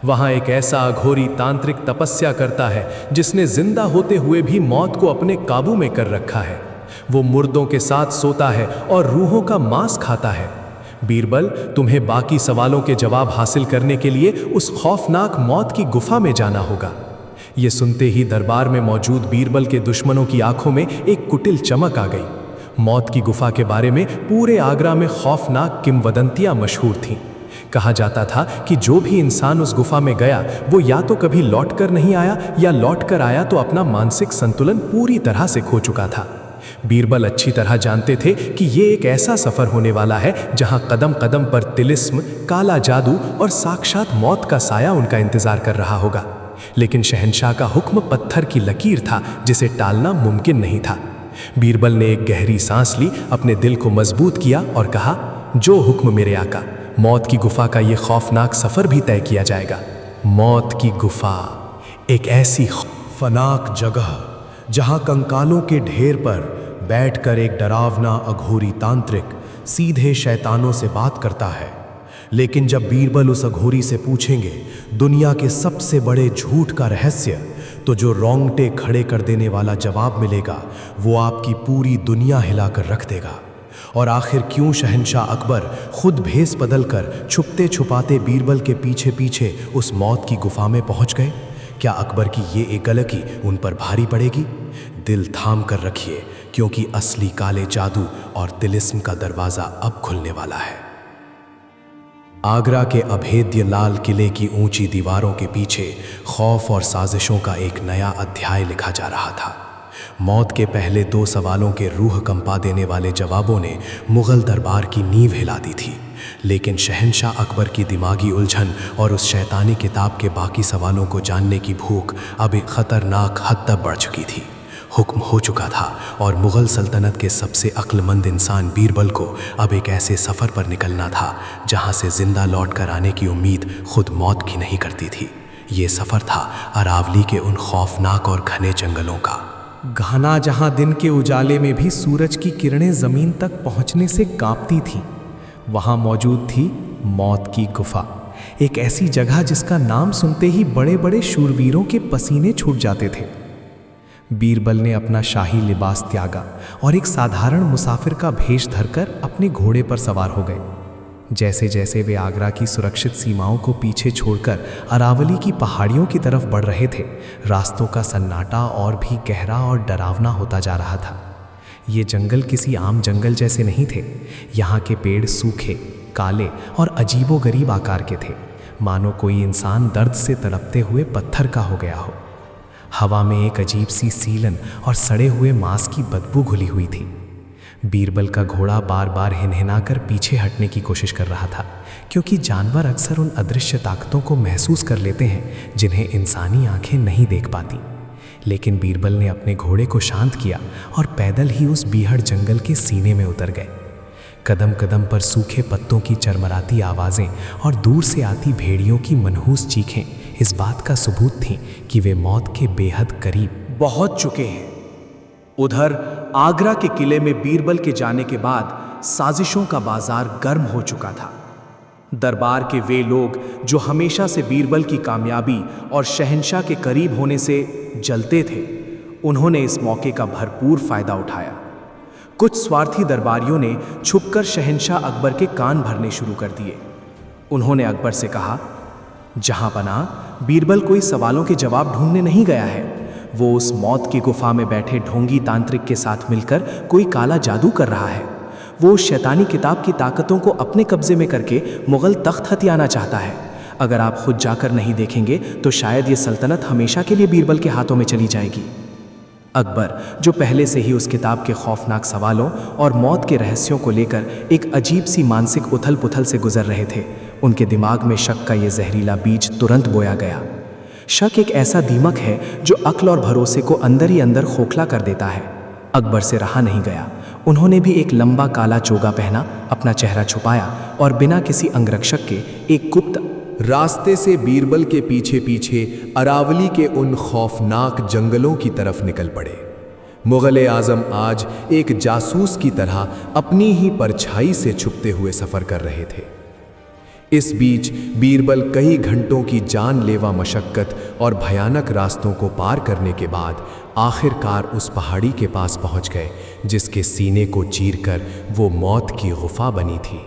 वहाँ एक ऐसा अघोरी तांत्रिक तपस्या करता है जिसने जिंदा होते हुए भी मौत को अपने काबू में कर रखा है। वो मुर्दों के साथ सोता है और रूहों का मांस खाता है। बीरबल, तुम्हें बाकी सवालों के जवाब हासिल करने के लिए उस खौफनाक मौत की गुफा में जाना होगा। ये सुनते ही दरबार में मौजूद बीरबल के दुश्मनों की आंखों में एक कुटिल चमक आ गई। मौत की गुफा के बारे में पूरे आगरा में खौफनाक किंवदंतियां मशहूर थीं। कहा जाता था कि जो भी इंसान उस गुफा में गया वो या तो कभी लौटकर नहीं आया या लौटकर आया तो अपना मानसिक संतुलन पूरी तरह से खो चुका था। बीरबल अच्छी तरह जानते थे कि ये एक ऐसा सफर होने वाला है जहां कदम कदम पर तिलिस्म, काला जादू और साक्षात मौत का साया उनका इंतजार कर रहा होगा। लेकिन शहंशाह का हुक्म पत्थर की लकीर था जिसे टालना मुमकिन नहीं था। बीरबल ने एक गहरी सांस ली, अपने दिल को मजबूत किया और कहा, जो हुक्म मेरे आका। मौत की गुफा का ये खौफनाक सफर भी तय किया जाएगा। मौत की गुफा, एक ऐसी फनाक जगह जहां कंकालों के ढेर पर बैठकर एक डरावना अघोरी तांत्रिक सीधे शैतानों से बात करता है। लेकिन जब बीरबल उस अघोरी से पूछेंगे दुनिया के सबसे बड़े झूठ का रहस्य, तो जो रोंगटे खड़े कर देने वाला जवाब मिलेगा वो आपकी पूरी दुनिया हिलाकर रख देगा। और आखिर क्यों शहंशाह अकबर खुद भेस बदलकर छुपते छुपाते बीरबल के पीछे पीछे उस मौत की गुफा में पहुंच गए? क्या अकबर की ये एकलकी उन पर भारी पड़ेगी? दिल थाम कर रखिए, क्योंकि असली काले जादू और तिलिस्म का दरवाजा अब खुलने वाला है। आगरा के अभेद्य लाल किले की ऊंची दीवारों के पीछे खौफ और साजिशों का एक नया अध्याय लिखा जा रहा था। मौत के पहले दो सवालों के रूह कंपा देने वाले जवाबों ने मुगल दरबार की नींव हिला दी थी। लेकिन शहंशाह अकबर की दिमागी उलझन और उस शैतानी किताब के बाकी सवालों को जानने की भूख अब एक खतरनाक हद तक बढ़ चुकी थी। हुक्म हो चुका था और मुग़ल सल्तनत के सबसे अक्लमंद इंसान बीरबल को अब एक ऐसे सफ़र पर निकलना था जहां से ज़िंदा लौट कर आने की उम्मीद खुद मौत की नहीं करती थी। ये सफ़र था अरावली के उन खौफनाक और घने जंगलों का। घना जहां दिन के उजाले में भी सूरज की किरणें ज़मीन तक पहुंचने से कांपती थीं, वहां मौजूद थी मौत की गुफा। एक ऐसी जगह जिसका नाम सुनते ही बड़े बड़े शूरवीरों के पसीने छूट जाते थे। बीरबल ने अपना शाही लिबास त्यागा और एक साधारण मुसाफिर का भेष धरकर अपने घोड़े पर सवार हो गए। जैसे जैसे वे आगरा की सुरक्षित सीमाओं को पीछे छोड़कर अरावली की पहाड़ियों की तरफ बढ़ रहे थे, रास्तों का सन्नाटा और भी गहरा और डरावना होता जा रहा था। ये जंगल किसी आम जंगल जैसे नहीं थे। यहाँ के पेड़ सूखे, काले और अजीबोगरीब आकार के थे, मानो कोई इंसान दर्द से तड़पते हुए पत्थर का हो गया हो। हवा में एक अजीब सी सीलन और सड़े हुए मांस की बदबू घुली हुई थी। बीरबल का घोड़ा बार बार हिनहिनाकर पीछे हटने की कोशिश कर रहा था, क्योंकि जानवर अक्सर उन अदृश्य ताकतों को महसूस कर लेते हैं जिन्हें इंसानी आंखें नहीं देख पाती। लेकिन बीरबल ने अपने घोड़े को शांत किया और पैदल ही उस बीहड़ जंगल के सीने में उतर गए। कदम कदम पर सूखे पत्तों की चरमराती आवाज़ें और दूर से आती भेड़ियों की मनहूस चीखें इस बात का सबूत थीं कि वे मौत के बेहद करीब पहुंच चुके हैं। उधर आगरा के किले में बीरबल के जाने के बाद साजिशों का बाजार गर्म हो चुका था। दरबार के वे लोग जो हमेशा से बीरबल की कामयाबी और शहंशाह के करीब होने से जलते थे, उन्होंने इस मौके का भरपूर फायदा उठाया। कुछ स्वार्थी दरबारियों ने छुपकर शहंशाह अकबर के कान भरने शुरू कर दिए। उन्होंने अकबर से कहा, जहां पनाह, बीरबल कोई सवालों के जवाब ढूंढने नहीं गया है। वो उस मौत की गुफा में बैठे ढोंगी तांत्रिक के साथ मिलकर कोई काला जादू कर रहा है। वो उस शैतानी किताब की ताकतों को अपने कब्जे में करके मुगल तख्त हथियाना चाहता है। अगर आप खुद जाकर नहीं देखेंगे तो शायद ये सल्तनत हमेशा के लिए बीरबल के हाथों में चली जाएगी। अकबर, जो पहले से ही उस किताब के खौफनाक सवालों और मौत के रहस्यों को लेकर एक अजीब सी मानसिक उथल पुथल से गुजर रहे थे, उनके दिमाग में शक का ये जहरीला बीज तुरंत बोया गया। शक एक ऐसा दीमक है जो अक्ल और भरोसे को अंदर ही अंदर खोखला कर देता है। अकबर से रहा नहीं गया। उन्होंने भी एक लंबा काला चोगा पहना, अपना चेहरा छुपाया और बिना किसी अंगरक्षक के एक गुप्त रास्ते से बीरबल के पीछे पीछे अरावली के उन खौफनाक जंगलों की तरफ निकल पड़े। मुगल आजम आज एक जासूस की तरह अपनी ही परछाई से छुपते हुए सफ़र कर रहे थे। इस बीच बीरबल कई घंटों की जानलेवा मशक्कत और भयानक रास्तों को पार करने के बाद आखिरकार उस पहाड़ी के पास पहुंच गए जिसके सीने को चीरकर वो मौत की गुफा बनी थी।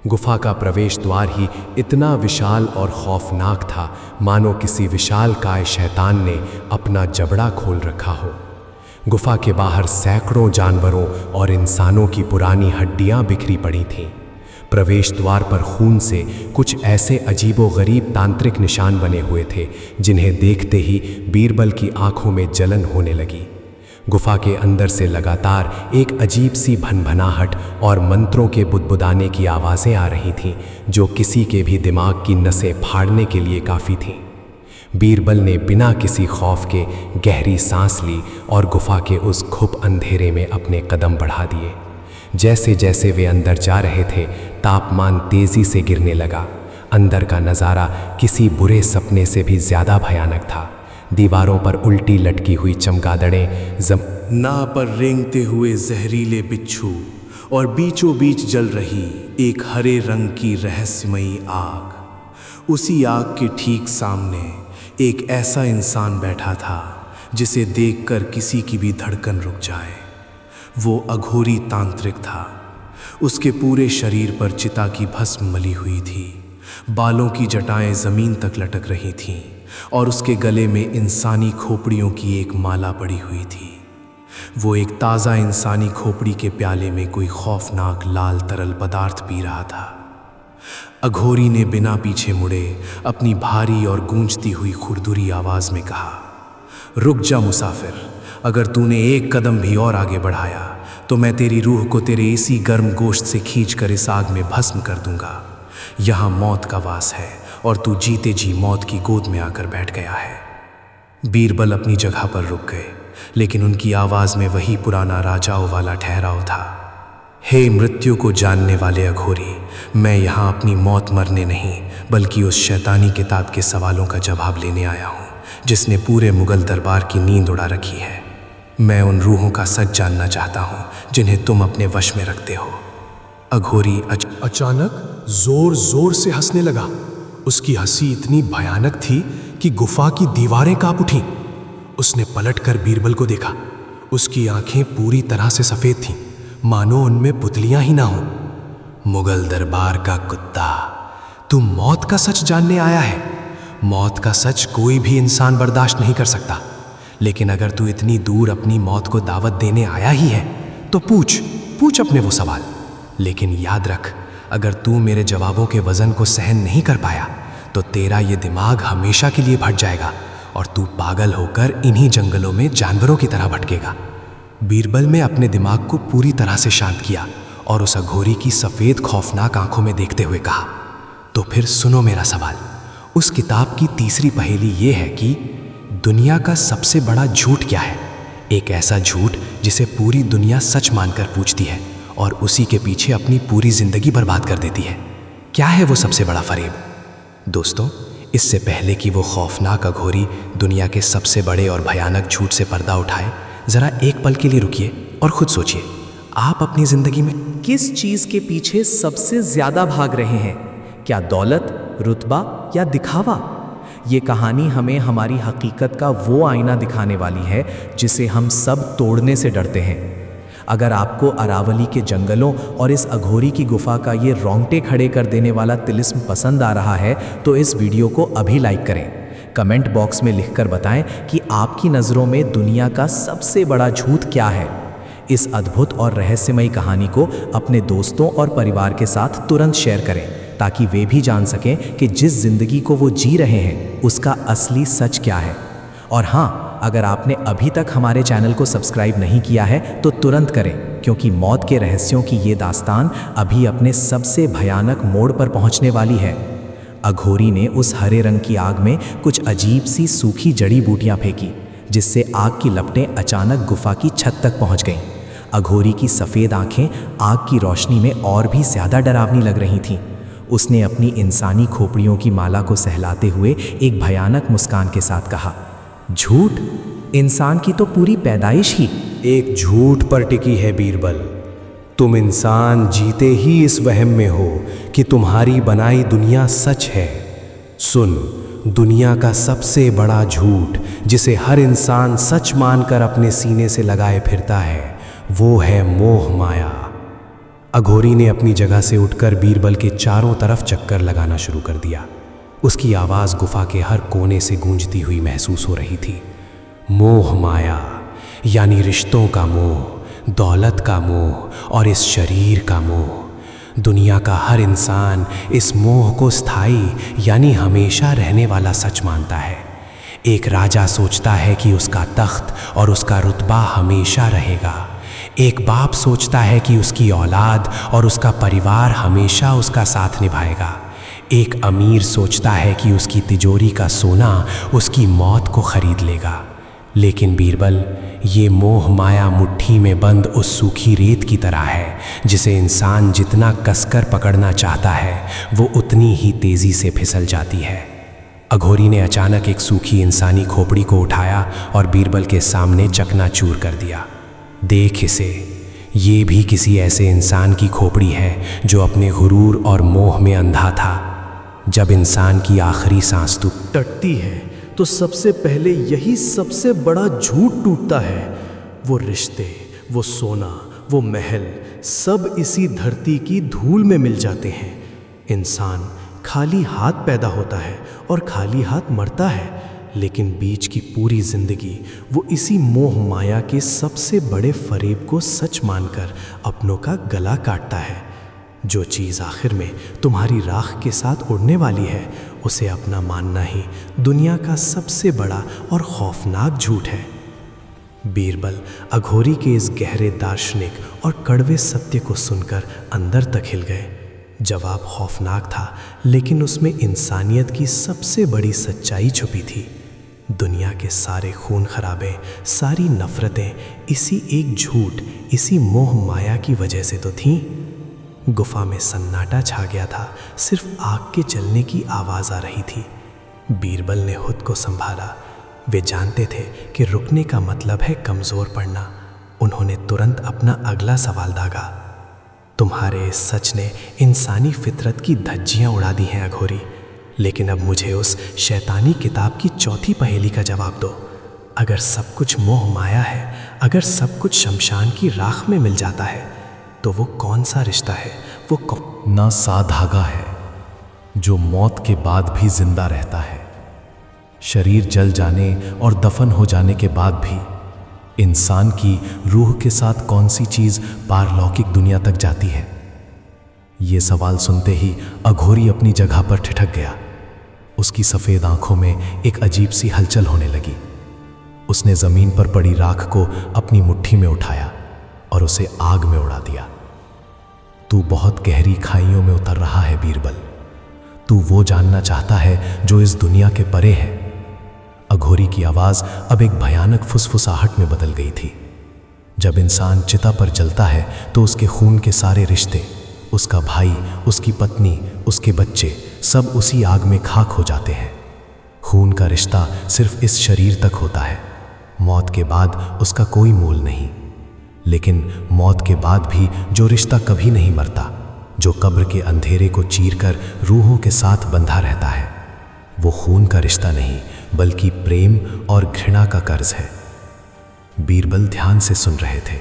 गुफा का प्रवेश द्वार ही इतना विशाल और खौफनाक था, मानो किसी विशालकाय शैतान ने अपना जबड़ा खोल रखा हो। गुफा के बाहर सैकड़ों जानवरों और इंसानों की पुरानी हड्डियां बिखरी पड़ी थीं। प्रवेश द्वार पर खून से कुछ ऐसे अजीबोगरीब तांत्रिक निशान बने हुए थे जिन्हें देखते ही बीरबल की आंखों में जलन होने लगी। गुफा के अंदर से लगातार एक अजीब सी भनभनाहट और मंत्रों के बुदबुदाने की आवाज़ें आ रही थीं जो किसी के भी दिमाग की नसें फाड़ने के लिए काफ़ी थीं। बीरबल ने बिना किसी खौफ के गहरी सांस ली और गुफा के उस घुप अंधेरे में अपने कदम बढ़ा दिए। जैसे जैसे वे अंदर जा रहे थे, तापमान तेज़ी से गिरने लगा। अंदर का नज़ारा किसी बुरे सपने से भी ज़्यादा भयानक था। दीवारों पर उल्टी लटकी हुई चमगादड़ें, ना पर रेंगते हुए जहरीले बिच्छू और बीचों बीच जल रही एक हरे रंग की रहस्यमयी आग। उसी आग के ठीक सामने एक ऐसा इंसान बैठा था जिसे देखकर किसी की भी धड़कन रुक जाए। वो अघोरी तांत्रिक था। उसके पूरे शरीर पर चिता की भस्म मली हुई थी। बालों की जटाएं जमीन तक लटक रही थीं और उसके गले में इंसानी खोपड़ियों की एक माला पड़ी हुई थी। वो एक ताज़ा इंसानी खोपड़ी के प्याले में कोई खौफनाक लाल तरल पदार्थ पी रहा था। अघोरी ने बिना पीछे मुड़े अपनी भारी और गूंजती हुई खुरदुरी आवाज़ में कहा, रुक जा मुसाफिर, अगर तूने एक कदम भी और आगे बढ़ाया तो मैं तेरी रूह को तेरे इसी गर्म गोश्त से खींचकर इस आग में भस्म कर दूंगा। यहाँ मौत का वास है और तू जीते जी मौत की गोद में आकर बैठ गया है। बीरबल अपनी जगह पर रुक गए, लेकिन उनकी आवाज़ में वही पुराना राजाओं वाला ठहराव था। हे मृत्यु को जानने वाले अघोरी, मैं यहाँ अपनी मौत मरने नहीं बल्कि उस शैतानी किताब के सवालों का जवाब लेने आया हूँ जिसने पूरे मुगल दरबार की नींद उड़ा रखी है। मैं उन रूहों का सच जानना चाहता हूँ जिन्हें तुम अपने वश में रखते हो। अघोरी अचानक जोर जोर से हंसने लगा। उसकी हंसी इतनी भयानक थी कि गुफा की दीवारें कांप उठीं। उसने पलटकर बीरबल को देखा। उसकी आंखें पूरी तरह से सफ़ेद थीं, मानो उनमें पुतलियां ही ना हों। मुगल दरबार का कुत्ता, तू मौत का सच जानने आया है। मौत का सच कोई भी इंसान बर्दाश्त नहीं कर सकता, लेकिन अगर तू इतनी दूर अपनी मौत को दावत देने आया ही है तो पूछ अपने वो सवाल। लेकिन याद रख, अगर तू मेरे जवाबों के वजन को सहन नहीं कर पाया तो तेरा ये दिमाग हमेशा के लिए फट जाएगा और तू पागल होकर इन्हीं जंगलों में जानवरों की तरह भटकेगा। बीरबल ने अपने दिमाग को पूरी तरह से शांत किया और उस अघोरी की सफ़ेद खौफनाक आंखों में देखते हुए कहा, तो फिर सुनो मेरा सवाल। उस किताब की तीसरी पहेली ये है कि दुनिया का सबसे बड़ा झूठ क्या है? एक ऐसा झूठ जिसे पूरी दुनिया सच मानकर पूछती है और उसी के पीछे अपनी पूरी जिंदगी बर्बाद कर देती है। क्या है वो सबसे बड़ा फरेब? दोस्तों, इससे पहले कि वो खौफनाक अघोरी दुनिया के सबसे बड़े और भयानक झूठ से पर्दा उठाए, ज़रा एक पल के लिए रुकिए और खुद सोचिए, आप अपनी ज़िंदगी में किस चीज़ के पीछे सबसे ज़्यादा भाग रहे हैं? क्या दौलत, रुतबा या दिखावा? ये कहानी हमें हमारी हकीकत का वो आईना दिखाने वाली है जिसे हम सब तोड़ने से डरते हैं। अगर आपको अरावली के जंगलों और इस अघोरी की गुफा का ये रोंगटे खड़े कर देने वाला तिलिस्म पसंद आ रहा है तो इस वीडियो को अभी लाइक करें। कमेंट बॉक्स में लिखकर बताएं कि आपकी नज़रों में दुनिया का सबसे बड़ा झूठ क्या है। इस अद्भुत और रहस्यमयी कहानी को अपने दोस्तों और परिवार के साथ तुरंत शेयर करें ताकि वे भी जान सकें कि जिस जिंदगी को वो जी रहे हैं उसका असली सच क्या है। और हाँ, अगर आपने अभी तक हमारे चैनल को सब्सक्राइब नहीं किया है तो तुरंत करें, क्योंकि मौत के रहस्यों की ये दास्तान अभी अपने सबसे भयानक मोड़ पर पहुंचने वाली है। अघोरी ने उस हरे रंग की आग में कुछ अजीब सी सूखी जड़ी बूटियां फेंकी, जिससे आग की लपटें अचानक गुफा की छत तक पहुंच गईं। अघोरी की सफ़ेद आंखें आग की रोशनी में और भी ज़्यादा डरावनी लग रही थीं। उसने अपनी इंसानी खोपड़ियों की माला को सहलाते हुए एक भयानक मुस्कान के साथ कहा, झूठ? इंसान की तो पूरी पैदाइश ही एक झूठ पर टिकी है बीरबल। तुम इंसान जीते ही इस वहम में हो कि तुम्हारी बनाई दुनिया सच है। सुन, दुनिया का सबसे बड़ा झूठ जिसे हर इंसान सच मानकर अपने सीने से लगाए फिरता है वो है मोह माया। अघोरी ने अपनी जगह से उठकर बीरबल के चारों तरफ चक्कर लगाना शुरू कर दिया। उसकी आवाज़ गुफा के हर कोने से गूंजती हुई महसूस हो रही थी। मोह माया यानी रिश्तों का मोह, दौलत का मोह और इस शरीर का मोह। दुनिया का हर इंसान इस मोह को स्थायी यानी हमेशा रहने वाला सच मानता है। एक राजा सोचता है कि उसका तख्त और उसका रुतबा हमेशा रहेगा। एक बाप सोचता है कि उसकी औलाद और उसका परिवार हमेशा उसका साथ निभाएगा। एक अमीर सोचता है कि उसकी तिजोरी का सोना उसकी मौत को खरीद लेगा। लेकिन बीरबल, ये मोह माया मुट्ठी में बंद उस सूखी रेत की तरह है जिसे इंसान जितना कसकर पकड़ना चाहता है वो उतनी ही तेज़ी से फिसल जाती है। अघोरी ने अचानक एक सूखी इंसानी खोपड़ी को उठाया और बीरबल के सामने चकनाचूर कर दिया। देख इसे, ये भी किसी ऐसे इंसान की खोपड़ी है जो अपने गुरूर और मोह में अंधा था। जब इंसान की आखिरी सांस टूटती है तो सबसे पहले यही सबसे बड़ा झूठ टूटता है। वो रिश्ते, वो सोना, वो महल सब इसी धरती की धूल में मिल जाते हैं। इंसान खाली हाथ पैदा होता है और खाली हाथ मरता है, लेकिन बीच की पूरी जिंदगी वो इसी मोह माया के सबसे बड़े फरेब को सच मानकर अपनों का गला काटता है। जो चीज़ आखिर में तुम्हारी राख के साथ उड़ने वाली है उसे अपना मानना ही दुनिया का सबसे बड़ा और खौफनाक झूठ है। बीरबल अघोरी के इस गहरे दार्शनिक और कड़वे सत्य को सुनकर अंदर तक हिल गए। जवाब खौफनाक था, लेकिन उसमें इंसानियत की सबसे बड़ी सच्चाई छुपी थी। दुनिया के सारे खून खराबे, सारी नफ़रतें इसी एक झूठ, इसी मोह माया की वजह से तो थीं। गुफा में सन्नाटा छा गया था, सिर्फ आग के जलने की आवाज़ आ रही थी। बीरबल ने खुद को संभाला। वे जानते थे कि रुकने का मतलब है कमज़ोर पड़ना। उन्होंने तुरंत अपना अगला सवाल दागा। तुम्हारे इस सच ने इंसानी फितरत की धज्जियाँ उड़ा दी हैं अघोरी, लेकिन अब मुझे उस शैतानी किताब की चौथी पहेली का जवाब दो। अगर सब कुछ मोह माया है, अगर सब कुछ शमशान की राख में मिल जाता है, तो वो कौन सा रिश्ता है, वो ना सा धागा है जो मौत के बाद भी जिंदा रहता है। शरीर जल जाने और दफन हो जाने के बाद भी इंसान की रूह के साथ कौन सी चीज पारलौकिक दुनिया तक जाती है? ये सवाल सुनते ही अघोरी अपनी जगह पर ठिठक गया। उसकी सफेद आंखों में एक अजीब सी हलचल होने लगी। उसने जमीन पर पड़ी राख को अपनी मुट्ठी में उठाया और उसे आग में उड़ा दिया। तू बहुत गहरी खाइयों में उतर रहा है बीरबल। तू वो जानना चाहता है जो इस दुनिया के परे है। अघोरी की आवाज अब एक भयानक फुसफुसाहट में बदल गई थी। जब इंसान चिता पर जलता है तो उसके खून के सारे रिश्ते, उसका भाई, उसकी पत्नी, उसके बच्चे सब उसी आग में खाक हो जाते हैं। खून का रिश्ता सिर्फ इस शरीर तक होता है। मौत के बाद उसका कोई मोल नहीं। लेकिन मौत के बाद भी जो रिश्ता कभी नहीं मरता, जो कब्र के अंधेरे को चीरकर रूहों के साथ बंधा रहता है, वो खून का रिश्ता नहीं बल्कि प्रेम और घृणा का कर्ज है। बीरबल ध्यान से सुन रहे थे।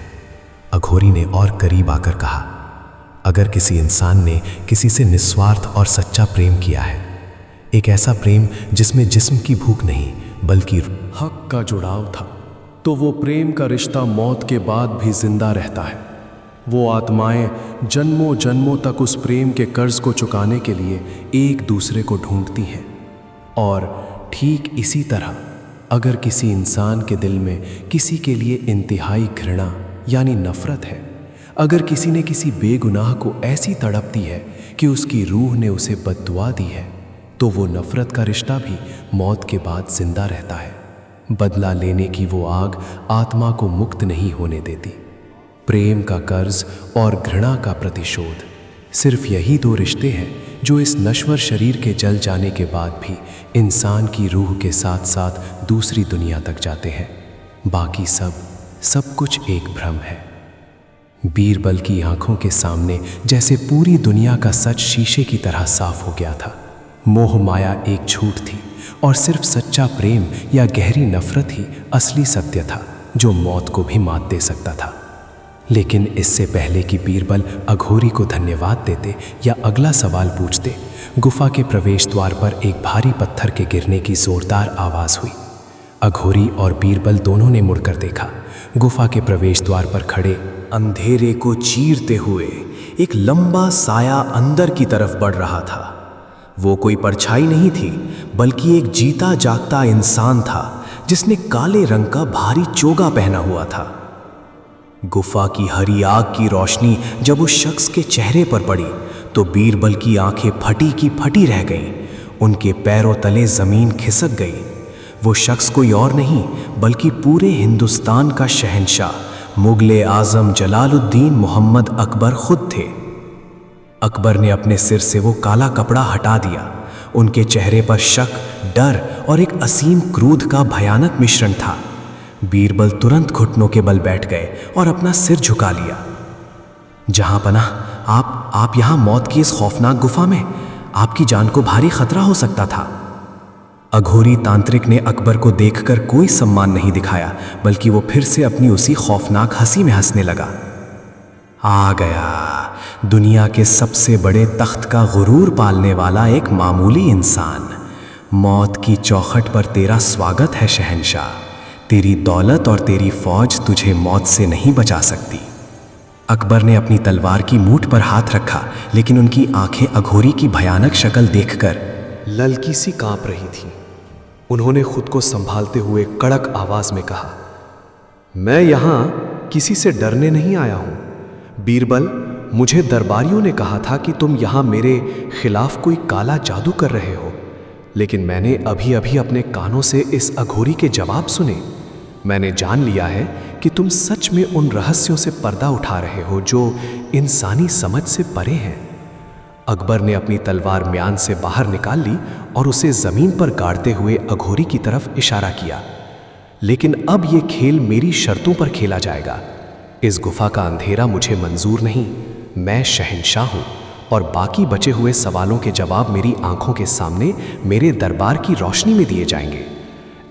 अघोरी ने और करीब आकर कहा, अगर किसी इंसान ने किसी से निस्वार्थ और सच्चा प्रेम किया है, एक ऐसा प्रेम जिसमें जिस्म की भूख नहीं बल्कि हक का जुड़ाव था, तो वो प्रेम का रिश्ता मौत के बाद भी जिंदा रहता है। वो आत्माएं जन्मों जन्मों तक उस प्रेम के कर्ज को चुकाने के लिए एक दूसरे को ढूंढती हैं। और ठीक इसी तरह अगर किसी इंसान के दिल में किसी के लिए इंतहाई घृणा यानी नफरत है, अगर किसी ने किसी बेगुनाह को ऐसी तड़पती है कि उसकी रूह ने उसे बद्दुआ दी है, तो वो नफरत का रिश्ता भी मौत के बाद जिंदा रहता है। बदला लेने की वो आग आत्मा को मुक्त नहीं होने देती। प्रेम का कर्ज और घृणा का प्रतिशोध, सिर्फ यही दो रिश्ते हैं जो इस नश्वर शरीर के जल जाने के बाद भी इंसान की रूह के साथ साथ दूसरी दुनिया तक जाते हैं। बाकी सब कुछ एक भ्रम है। बीरबल की आंखों के सामने जैसे पूरी दुनिया का सच शीशे की तरह साफ हो गया था। मोह माया एक झूठ थी और सिर्फ सच्चा प्रेम या गहरी नफरत ही असली सत्य था जो मौत को भी मात दे सकता था। लेकिन इससे पहले कि बीरबल अघोरी को धन्यवाद देते या अगला सवाल पूछते, गुफा के प्रवेश द्वार पर एक भारी पत्थर के गिरने की जोरदार आवाज हुई। अघोरी और बीरबल दोनों ने मुड़कर देखा। गुफा के प्रवेश द्वार पर खड़े अंधेरे को चीरते हुए एक लंबा साया अंदर की तरफ बढ़ रहा था। वो कोई परछाई नहीं थी बल्कि एक जीता जागता इंसान था जिसने काले रंग का भारी चोगा पहना हुआ था। गुफा की हरी आग की रोशनी जब उस शख्स के चेहरे पर पड़ी तो बीरबल की आंखें फटी की फटी रह गईं। उनके पैरों तले जमीन खिसक गई। वो शख्स कोई और नहीं बल्कि पूरे हिंदुस्तान का शहंशाह मुगले आजम जलालुद्दीन मोहम्मद अकबर खुद थे। अकबर ने अपने सिर से वो काला कपड़ा हटा दिया। उनके चेहरे पर शक, डर और एक असीम क्रोध का भयानक मिश्रण था। बीरबल तुरंत घुटनों के बल बैठ गए और अपना सिर झुका लिया। जहां पनाह, आप यहां मौत की इस खौफनाक गुफा में, आपकी जान को भारी खतरा हो सकता था। अघोरी तांत्रिक ने अकबर को देखकर कोई सम्मान नहीं दिखाया बल्कि वो फिर से अपनी उसी खौफनाक हंसी में हंसने लगा। आ गया दुनिया के सबसे बड़े तख्त का गुरूर पालने वाला एक मामूली इंसान। मौत की चौखट पर तेरा स्वागत है शहंशाह। तेरी दौलत और तेरी फौज तुझे मौत से नहीं बचा सकती। अकबर ने अपनी तलवार की मूठ पर हाथ रखा, लेकिन उनकी आंखें अघोरी की भयानक शक्ल देखकर ललकी सी कांप रही थीं। उन्होंने खुद को संभालते हुए कड़क आवाज में कहा, मैं यहां किसी से डरने नहीं आया हूं। बीरबल, मुझे दरबारियों ने कहा था कि तुम यहां मेरे खिलाफ कोई काला जादू कर रहे हो, लेकिन मैंने अभी अभी अपने कानों से इस अघोरी के जवाब सुने। मैंने जान लिया है कि तुम सच में उन रहस्यों से पर्दा उठा रहे हो जो इंसानी समझ से परे हैं। अकबर ने अपनी तलवार म्यान से बाहर निकाल ली और उसे जमीन पर गाड़ते हुए अघोरी की तरफ इशारा किया। लेकिन अब यह खेल मेरी शर्तों पर खेला जाएगा। इस गुफा का अंधेरा मुझे मंजूर नहीं। मैं शहंशाह हूं और बाकी बचे हुए सवालों के जवाब मेरी आंखों के सामने मेरे दरबार की रोशनी में दिए जाएंगे।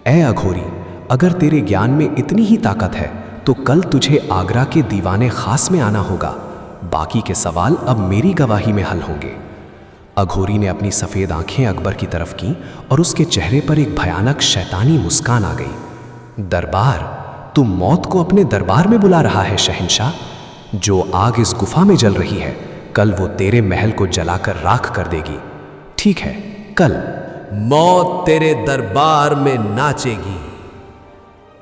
ऐ अघोरी, अगर तेरे ज्ञान में इतनी ही ताकत है तो कल तुझे आगरा के दीवाने खास में आना होगा। बाकी के सवाल अब मेरी गवाही में हल होंगे। अघोरी ने अपनी सफ़ेद आंखें अकबर की तरफ की और उसके चेहरे पर एक भयानक शैतानी मुस्कान आ गई। दरबार, तू मौत को अपने दरबार में बुला रहा है शहंशाह? जो आग इस गुफा में जल रही है, कल वो तेरे महल को जलाकर राख कर देगी। ठीक है, कल मौत तेरे दरबार में नाचेगी।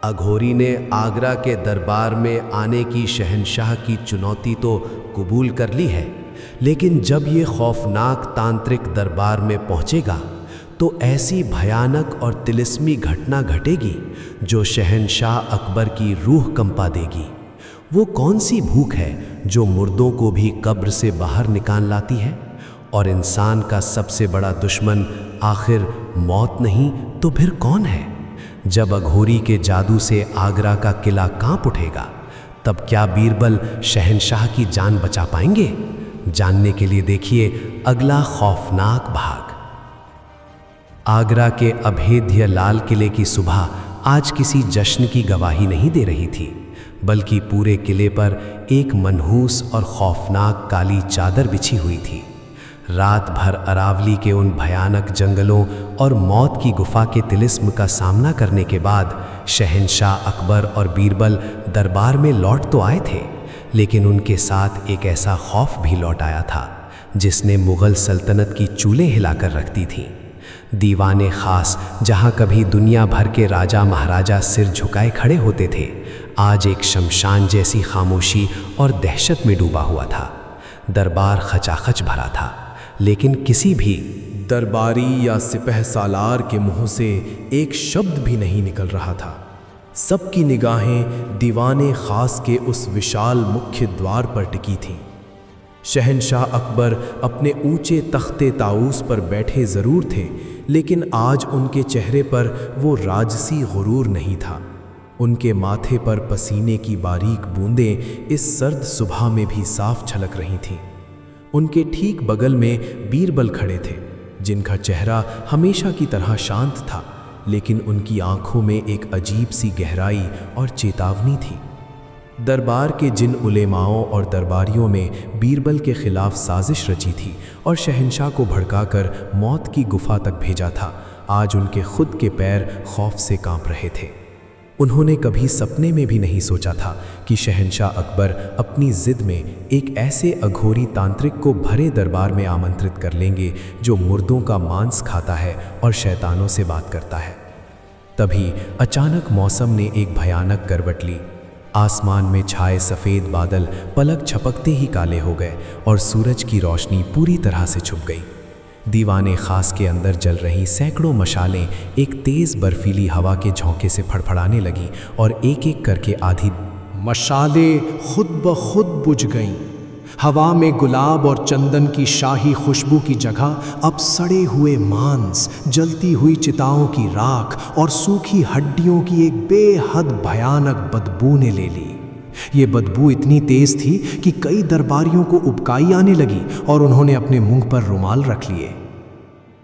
अघोरी ने आगरा के दरबार में आने की शहंशाह की चुनौती तो कबूल कर ली है, लेकिन जब ये खौफनाक तांत्रिक दरबार में पहुंचेगा तो ऐसी भयानक और तिलिस्मी घटना घटेगी जो शहंशाह अकबर की रूह कंपा देगी। वो कौन सी भूख है जो मुर्दों को भी कब्र से बाहर निकाल लाती है? और इंसान का सबसे बड़ा दुश्मन आखिर मौत नहीं तो फिर कौन है? जब अघोरी के जादू से आगरा का किला कांप उठेगा, तब क्या बीरबल शहंशाह की जान बचा पाएंगे? जानने के लिए देखिए अगला खौफनाक भाग। आगरा के अभेद्य लाल किले की सुबह आज किसी जश्न की गवाही नहीं दे रही थी, बल्कि पूरे किले पर एक मनहूस और खौफनाक काली चादर बिछी हुई थी। रात भर अरावली के उन भयानक जंगलों और मौत की गुफा के तिलिस्म का सामना करने के बाद शहंशाह अकबर और बीरबल दरबार में लौट तो आए थे, लेकिन उनके साथ एक ऐसा खौफ भी लौट आया था जिसने मुग़ल सल्तनत की चूलें हिलाकर रख दी थीं। दीवाने ख़ास, जहाँ कभी दुनिया भर के राजा महाराजा सिर झुकाए खड़े होते थे, आज एक शमशान जैसी खामोशी और दहशत में डूबा हुआ था। दरबार खचाखच भरा था, लेकिन किसी भी दरबारी या सिपह सालार के मुंह से एक शब्द भी नहीं निकल रहा था। सबकी निगाहें दीवाने ख़ास के उस विशाल मुख्य द्वार पर टिकी थीं। शहंशाह अकबर अपने ऊंचे तख्ते ताऊस पर बैठे ज़रूर थे, लेकिन आज उनके चेहरे पर वो राजसी गुरूर नहीं था। उनके माथे पर पसीने की बारीक बूंदें इस सर्द सुबह में भी साफ झलक रही थीं। उनके ठीक बगल में बीरबल खड़े थे, जिनका चेहरा हमेशा की तरह शांत था, लेकिन उनकी आंखों में एक अजीब सी गहराई और चेतावनी थी। दरबार के जिन उलेमाओं और दरबारियों में बीरबल के खिलाफ साजिश रची थी और शहंशाह को भड़काकर मौत की गुफा तक भेजा था, आज उनके खुद के पैर खौफ से कांप रहे थे। उन्होंने कभी सपने में भी नहीं सोचा था कि शहंशाह अकबर अपनी ज़िद में एक ऐसे अघोरी तांत्रिक को भरे दरबार में आमंत्रित कर लेंगे जो मुर्दों का मांस खाता है और शैतानों से बात करता है। तभी अचानक मौसम ने एक भयानक करवट ली। आसमान में छाए सफ़ेद बादल पलक झपकते ही काले हो गए और सूरज की रोशनी पूरी तरह से छुप गई। दीवाने ख़ास के अंदर जल रही सैकड़ों मशालें एक तेज़ बर्फीली हवा के झोंके से फड़फड़ाने लगीं और एक एक करके आधी मशालें खुद ब खुद बुझ गईं। हवा में गुलाब और चंदन की शाही खुशबू की जगह अब सड़े हुए मांस, जलती हुई चिताओं की राख और सूखी हड्डियों की एक बेहद भयानक बदबू ने ले ली। ये बदबू इतनी तेज थी कि कई दरबारियों को उबकाई आने लगी और उन्होंने अपने मुंह पर रुमाल रख लिए।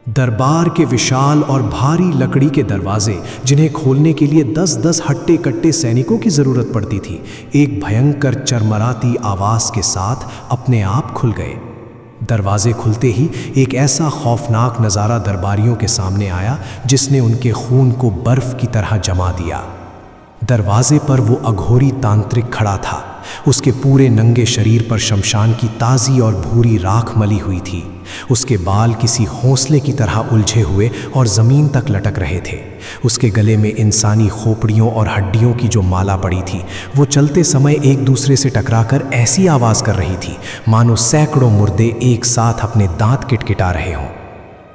दरबार के विशाल और भारी लकड़ी के दरवाजे, जिन्हें खोलने के लिए 10-10 हट्टे कट्टे सैनिकों की ज़रूरत पड़ती थी, एक भयंकर चरमराती आवाज़ के साथ अपने आप खुल गए। दरवाजे खुलते ही एक ऐसा खौफनाक नज़ारा दरबारियों के सामने आया जिसने उनके खून को बर्फ़ की तरह जमा दिया। दरवाजे पर वो अघोरी तांत्रिक खड़ा था। उसके पूरे नंगे शरीर पर शमशान की ताज़ी और भूरी राख मली हुई थी। उसके बाल किसी हौसले की तरह उलझे हुए और ज़मीन तक लटक रहे थे। उसके गले में इंसानी खोपड़ियों और हड्डियों की जो माला पड़ी थी, वो चलते समय एक दूसरे से टकराकर ऐसी आवाज़ कर रही थी मानो सैकड़ों मुर्दे एक साथ अपने दांत किटकिटा रहे हों।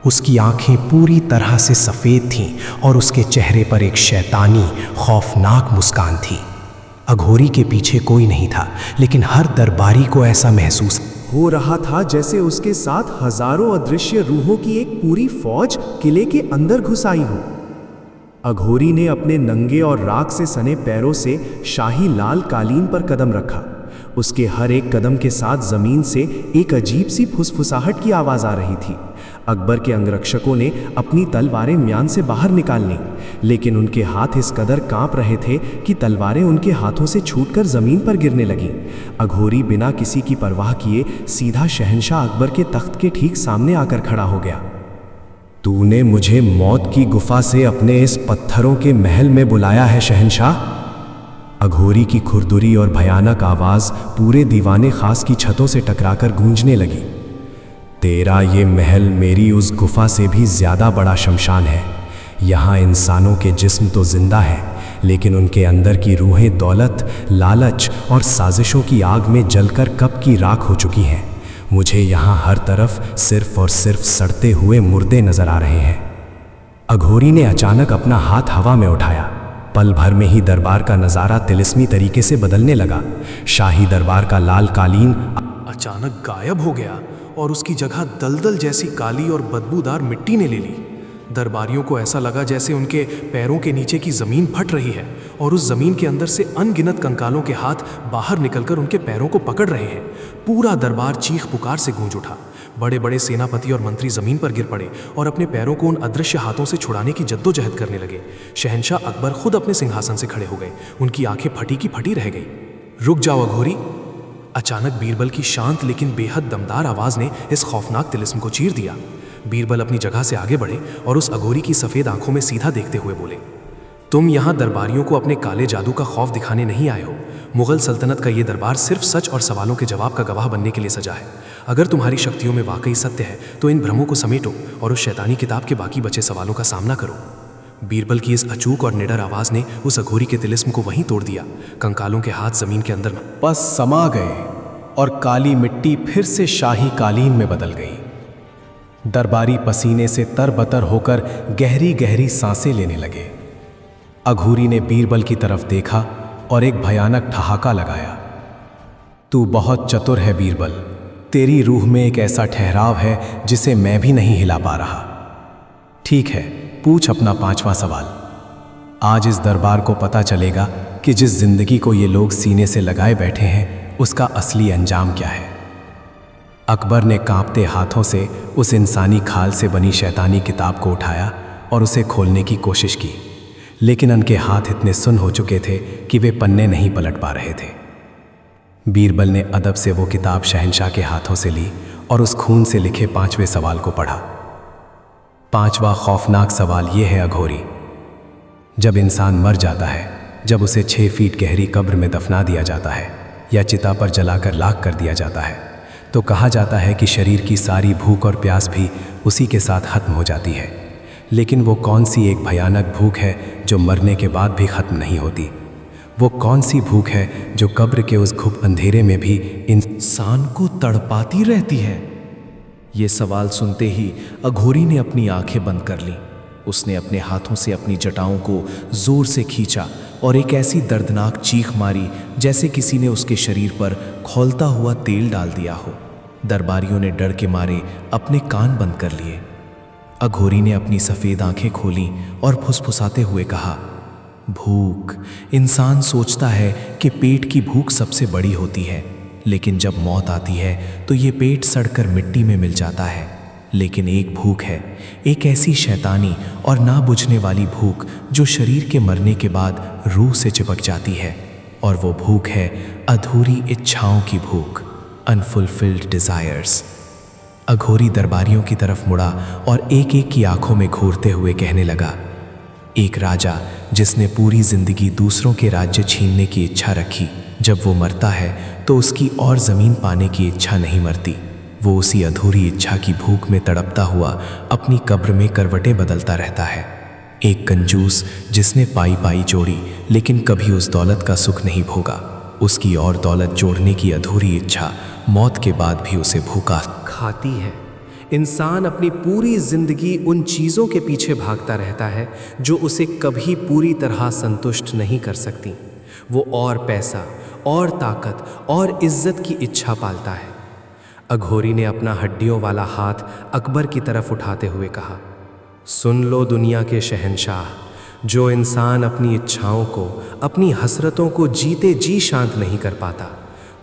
उसकी आंखें पूरी तरह से सफ़ेद थीं और उसके चेहरे पर एक शैतानी खौफनाक मुस्कान थी। अघोरी के पीछे कोई नहीं था, लेकिन हर दरबारी को ऐसा महसूस हो रहा था जैसे उसके साथ हजारों अदृश्य रूहों की एक पूरी फौज किले के अंदर घुस आई हो। अघोरी ने अपने नंगे और राख से सने पैरों से शाही लाल कालीन पर कदम रखा। उसके हर एक कदम के साथ जमीन से एक अजीब सी फुसफुसाहट की आवाज़ आ रही थी। अकबर के अंगरक्षकों ने अपनी तलवारें म्यान से बाहर निकाल लीं, लेकिन उनके हाथ इस कदर कांप रहे थे कि तलवारें उनके हाथों से छूटकर ज़मीन पर गिरने लगीं। अघोरी बिना किसी की परवाह किए सीधा शहंशाह अकबर के तख्त के ठीक सामने आकर खड़ा हो गया। तूने मुझे मौत की गुफा से अपने इस पत्थरों के महल में बुलाया है शहंशाह? अघोरी की खुरदुरी और भयानक आवाज़ पूरे दीवाने खास की छतों से टकराकर गूंजने लगी। तेरा ये महल मेरी उस गुफा से भी ज़्यादा बड़ा शमशान है। यहाँ इंसानों के जिस्म तो जिंदा है, लेकिन उनके अंदर की रूहें दौलत, लालच और साजिशों की आग में जलकर कब की राख हो चुकी हैं। मुझे यहाँ हर तरफ सिर्फ और सिर्फ सड़ते हुए मुर्दे नजर आ रहे हैं। अघोरी ने अचानक अपना हाथ हवा में उठाया। पल भर में ही दरबार का नज़ारा तिलिस्मी तरीके से बदलने लगा। शाही दरबार का लाल कालीन अचानक गायब हो गया और उसकी जगह दलदल जैसी काली और बदबूदार मिट्टी ने ले ली। दरबारियों को ऐसा लगा जैसे उनके पैरों के नीचे की ज़मीन फट रही है और उस ज़मीन के अंदर से अनगिनत कंकालों के हाथ बाहर निकलकर उनके पैरों को पकड़ रहे हैं। पूरा दरबार चीख पुकार से गूंज उठा। बड़े बड़े सेनापति और मंत्री ज़मीन पर गिर पड़े और अपने पैरों को उन अदृश्य हाथों से छुड़ाने की जद्दोजहद करने लगे। शहंशाह अकबर खुद अपने सिंहासन से खड़े हो गए। उनकी आंखें फटी की फटी रह गई। रुक जाओ अघोरी! अचानक बीरबल की शांत लेकिन बेहद दमदार आवाज़ ने इस खौफनाक तिलिस्म को चीर दिया। बीरबल अपनी जगह से आगे बढ़े और उस अघोरी की सफ़ेद आंखों में सीधा देखते हुए बोले, तुम यहाँ दरबारियों को अपने काले जादू का खौफ दिखाने नहीं आए हो। मुग़ल सल्तनत का ये दरबार सिर्फ सच और सवालों के जवाब का गवाह बनने के लिए सजा है। अगर तुम्हारी शक्तियों में वाकई सत्य है तो इन भ्रमों को समेटो और उस शैतानी किताब के बाकी बचे सवालों का सामना करो। बीरबल की इस अचूक और निडर आवाज़ ने उस अघोरी के तिलिस्म को वहीं तोड़ दिया। कंकालों के हाथ ज़मीन के अंदर बस समा गए और काली मिट्टी फिर से शाही कालीन में बदल गई। दरबारी पसीने से तरबतर होकर गहरी गहरी सांसें लेने लगे। अघोरी ने बीरबल की तरफ देखा और एक भयानक ठहाका लगाया। तू बहुत चतुर है बीरबल। तेरी रूह में एक ऐसा ठहराव है जिसे मैं भी नहीं हिला पा रहा। ठीक है, पूछ अपना 5वां सवाल। आज इस दरबार को पता चलेगा कि जिस जिंदगी को ये लोग सीने से लगाए बैठे हैं उसका असली अंजाम क्या है। अकबर ने कांपते हाथों से उस इंसानी खाल से बनी शैतानी किताब को उठाया और उसे खोलने की कोशिश की, लेकिन उनके हाथ इतने सुन्न हो चुके थे कि वे पन्ने नहीं पलट पा रहे थे। बीरबल ने अदब से वो किताब शहंशाह के हाथों से ली और उस खून से लिखे 5वें सवाल को पढ़ा। 5वां खौफनाक सवाल ये है अघोरी, जब इंसान मर जाता है, जब उसे 6 फीट गहरी कब्र में दफना दिया जाता है या चिता पर जलाकर लाख कर दिया जाता है, तो कहा जाता है कि शरीर की सारी भूख और प्यास भी उसी के साथ खत्म हो जाती है। लेकिन वो कौन सी एक भयानक भूख है जो मरने के बाद भी खत्म नहीं होती? वो कौन सी भूख है जो कब्र के उस घुप अंधेरे में भी इंसान को तड़पाती रहती है? ये सवाल सुनते ही अघोरी ने अपनी आंखें बंद कर लीं। उसने अपने हाथों से अपनी जटाओं को जोर से खींचा और एक ऐसी दर्दनाक चीख मारी जैसे किसी ने उसके शरीर पर खौलता हुआ तेल डाल दिया हो। दरबारियों ने डर के मारे अपने कान बंद कर लिए। अघोरी ने अपनी सफ़ेद आंखें खोलीं और फुसफुसाते हुए कहा, भूख। इंसान सोचता है कि पेट की भूख सबसे बड़ी होती है, लेकिन जब मौत आती है तो ये पेट सड़कर मिट्टी में मिल जाता है। लेकिन एक भूख है, एक ऐसी शैतानी और ना बुझने वाली भूख जो शरीर के मरने के बाद रूह से चिपक जाती है, और वो भूख है अधूरी इच्छाओं की भूख, अनफुलफिल्ड डिज़ायर्स। अघोरी दरबारियों की तरफ मुड़ा और एक एक की आंखों में घूरते हुए कहने लगा, एक राजा जिसने पूरी जिंदगी दूसरों के राज्य छीनने की इच्छा रखी, जब वो मरता है तो उसकी और ज़मीन पाने की इच्छा नहीं मरती। वो उसी अधूरी इच्छा की भूख में तड़पता हुआ अपनी कब्र में करवटें बदलता रहता है। एक कंजूस जिसने पाई पाई जोड़ी लेकिन कभी उस दौलत का सुख नहीं भोगा। उसकी और दौलत जोड़ने की अधूरी इच्छा मौत के बाद भी उसे भूखा खाती है। इंसान अपनी पूरी जिंदगी उन चीज़ों के पीछे भागता रहता है जो उसे कभी पूरी तरह संतुष्ट नहीं कर सकती। वो और पैसा और ताकत और इज्जत की इच्छा पालता है। अघोरी ने अपना हड्डियों वाला हाथ अकबर की तरफ उठाते हुए कहा, सुन लो दुनिया के शहंशाह, जो इंसान अपनी इच्छाओं को, अपनी हसरतों को जीते जी शांत नहीं कर पाता,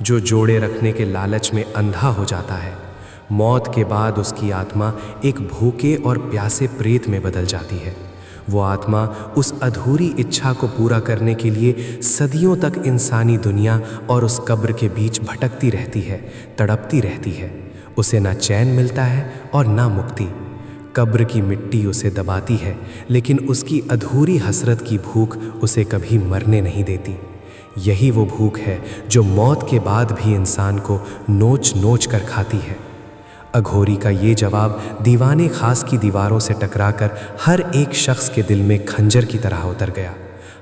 जो जोड़े रखने के लालच में अंधा हो जाता है, मौत के बाद उसकी आत्मा एक भूखे और प्यासे प्रेत में बदल जाती है। वो आत्मा उस अधूरी इच्छा को पूरा करने के लिए सदियों तक इंसानी दुनिया और उस कब्र के बीच भटकती रहती है, तड़पती रहती है। उसे ना चैन मिलता है और ना मुक्ति। कब्र की मिट्टी उसे दबाती है, लेकिन उसकी अधूरी हसरत की भूख उसे कभी मरने नहीं देती। यही वो भूख है जो मौत के बाद भी इंसान को नोच नोच कर खाती है। अघोरी का ये जवाब दीवाने खास की दीवारों से टकराकर हर एक शख्स के दिल में खंजर की तरह उतर गया।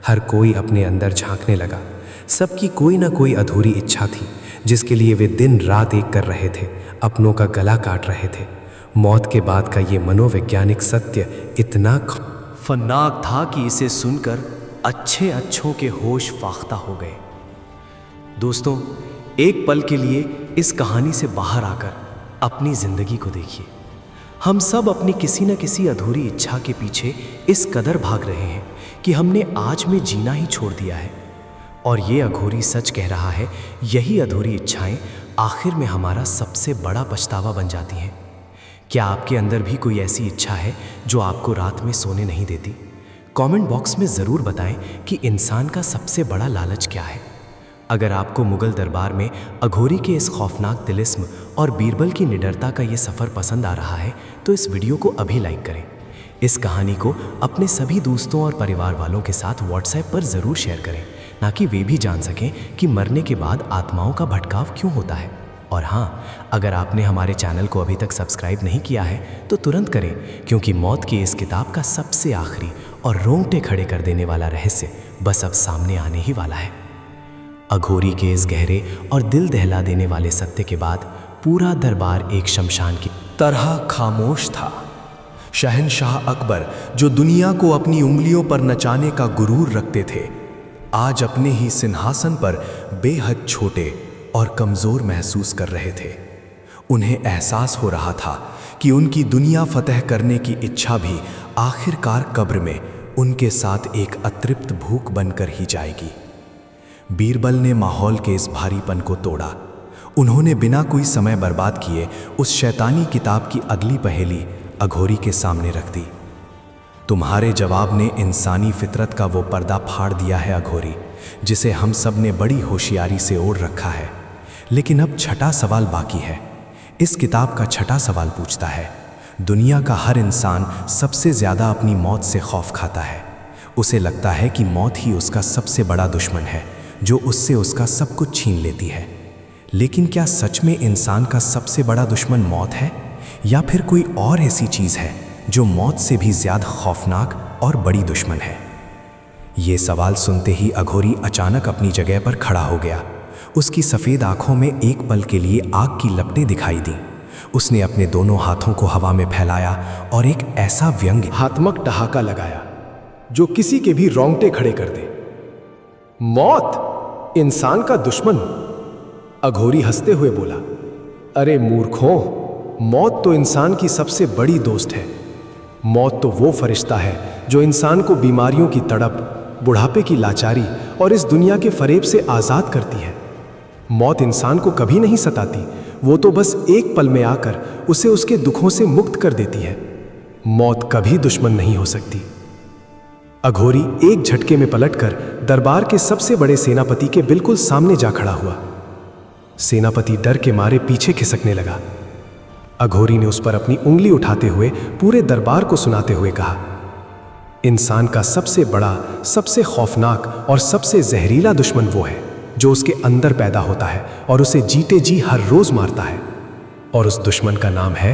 हर कोई अपने अंदर झांकने लगा। सबकी कोई ना कोई अधूरी इच्छा थी जिसके लिए वे दिन रात एक कर रहे थे, अपनों का गला काट रहे थे। मौत के बाद का ये मनोवैज्ञानिक सत्य इतना खतरनाक था कि इसे सुनकर अच्छे अच्छों के होश फाख्ता हो गए। दोस्तों, एक पल के लिए इस कहानी से बाहर आकर अपनी जिंदगी को देखिए। हम सब अपनी किसी न किसी अधूरी इच्छा के पीछे इस कदर भाग रहे हैं कि हमने आज में जीना ही छोड़ दिया है। और ये अघोरी सच कह रहा है, यही अधूरी इच्छाएं आखिर में हमारा सबसे बड़ा पछतावा बन जाती हैं। क्या आपके अंदर भी कोई ऐसी इच्छा है जो आपको रात में सोने नहीं देती? कमेंट बॉक्स में ज़रूर बताएं कि इंसान का सबसे बड़ा लालच क्या है। अगर आपको मुगल दरबार में अघोरी के इस खौफनाक तिलिस्म और बीरबल की निडरता का ये सफ़र पसंद आ रहा है तो इस वीडियो को अभी लाइक करें। इस कहानी को अपने सभी दोस्तों और परिवार वालों के साथ व्हाट्सएप पर ज़रूर शेयर करें, ताकि वे भी जान सकें कि मरने के बाद आत्माओं का भटकाव क्यों होता है। और हाँ, अगर आपने हमारे चैनल को अभी तक सब्सक्राइब नहीं किया है तो तुरंत करें, क्योंकि मौत की इस किताब का सबसे आखिरी और रोंगटे खड़े कर देने वाला रहस्य बस अब सामने आने ही वाला है। अघोरी के इस गहरे और दिल दहला देने वाले सत्य के बाद पूरा दरबार एक शमशान की तरह खामोश था। शहंशाह अकबर, जो दुनिया को अपनी उंगलियों पर नचाने का गुरूर रखते थे, आज अपने ही सिंहासन पर बेहद छोटे और कमज़ोर महसूस कर रहे थे। उन्हें एहसास हो रहा था कि उनकी दुनिया फतह करने की इच्छा भी आखिरकार कब्र में उनके साथ एक अतृप्त भूख बनकर ही जाएगी। बीरबल ने माहौल के इस भारीपन को तोड़ा। उन्होंने बिना कोई समय बर्बाद किए उस शैतानी किताब की अगली पहेली अघोरी के सामने रख दी। तुम्हारे जवाब ने इंसानी फितरत का वो पर्दा फाड़ दिया है अघोरी, जिसे हम सब ने बड़ी होशियारी से ओढ़ रखा है। लेकिन अब छठा सवाल बाकी है। इस किताब का छठा सवाल पूछता है, दुनिया का हर इंसान सबसे ज़्यादा अपनी मौत से खौफ खाता है। उसे लगता है कि मौत ही उसका सबसे बड़ा दुश्मन है, जो उससे उसका सब कुछ छीन लेती है। लेकिन क्या सच में इंसान का सबसे बड़ा दुश्मन मौत है, या फिर कोई और ऐसी चीज़ है जो मौत से भी ज़्यादा खौफनाक और बड़ी दुश्मन है? ये सवाल सुनते ही अघोरी अचानक अपनी जगह पर खड़ा हो गया। उसकी सफ़ेद आंखों में एक पल के लिए आग की लपटें दिखाई दी। उसने अपने दोनों हाथों को हवा में फैलाया और एक ऐसा व्यंग्यात्मक ठहाका लगाया जो किसी के भी रोंगटे खड़े कर दे। मौत इंसान का दुश्मन? अघोरी हंसते हुए बोला, अरे मूर्खों, मौत तो इंसान की सबसे बड़ी दोस्त है। मौत तो वो फरिश्ता है जो इंसान को बीमारियों की तड़प, बुढ़ापे की लाचारी और इस दुनिया के फरेब से आज़ाद करती है। मौत इंसान को कभी नहीं सताती, वो तो बस एक पल में आकर उसे उसके दुखों से मुक्त कर देती है। मौत कभी दुश्मन नहीं हो सकती। अघोरी एक झटके में पलटकर दरबार के सबसे बड़े सेनापति के बिल्कुल सामने जा खड़ा हुआ। सेनापति डर के मारे पीछे खिसकने लगा। अघोरी ने उस पर अपनी उंगली उठाते हुए पूरे दरबार को सुनाते हुए कहा, इंसान का सबसे बड़ा, सबसे खौफनाक और सबसे जहरीला दुश्मन वो है जो उसके अंदर पैदा होता है और उसे जीते जी हर रोज मारता है। और उस दुश्मन का नाम है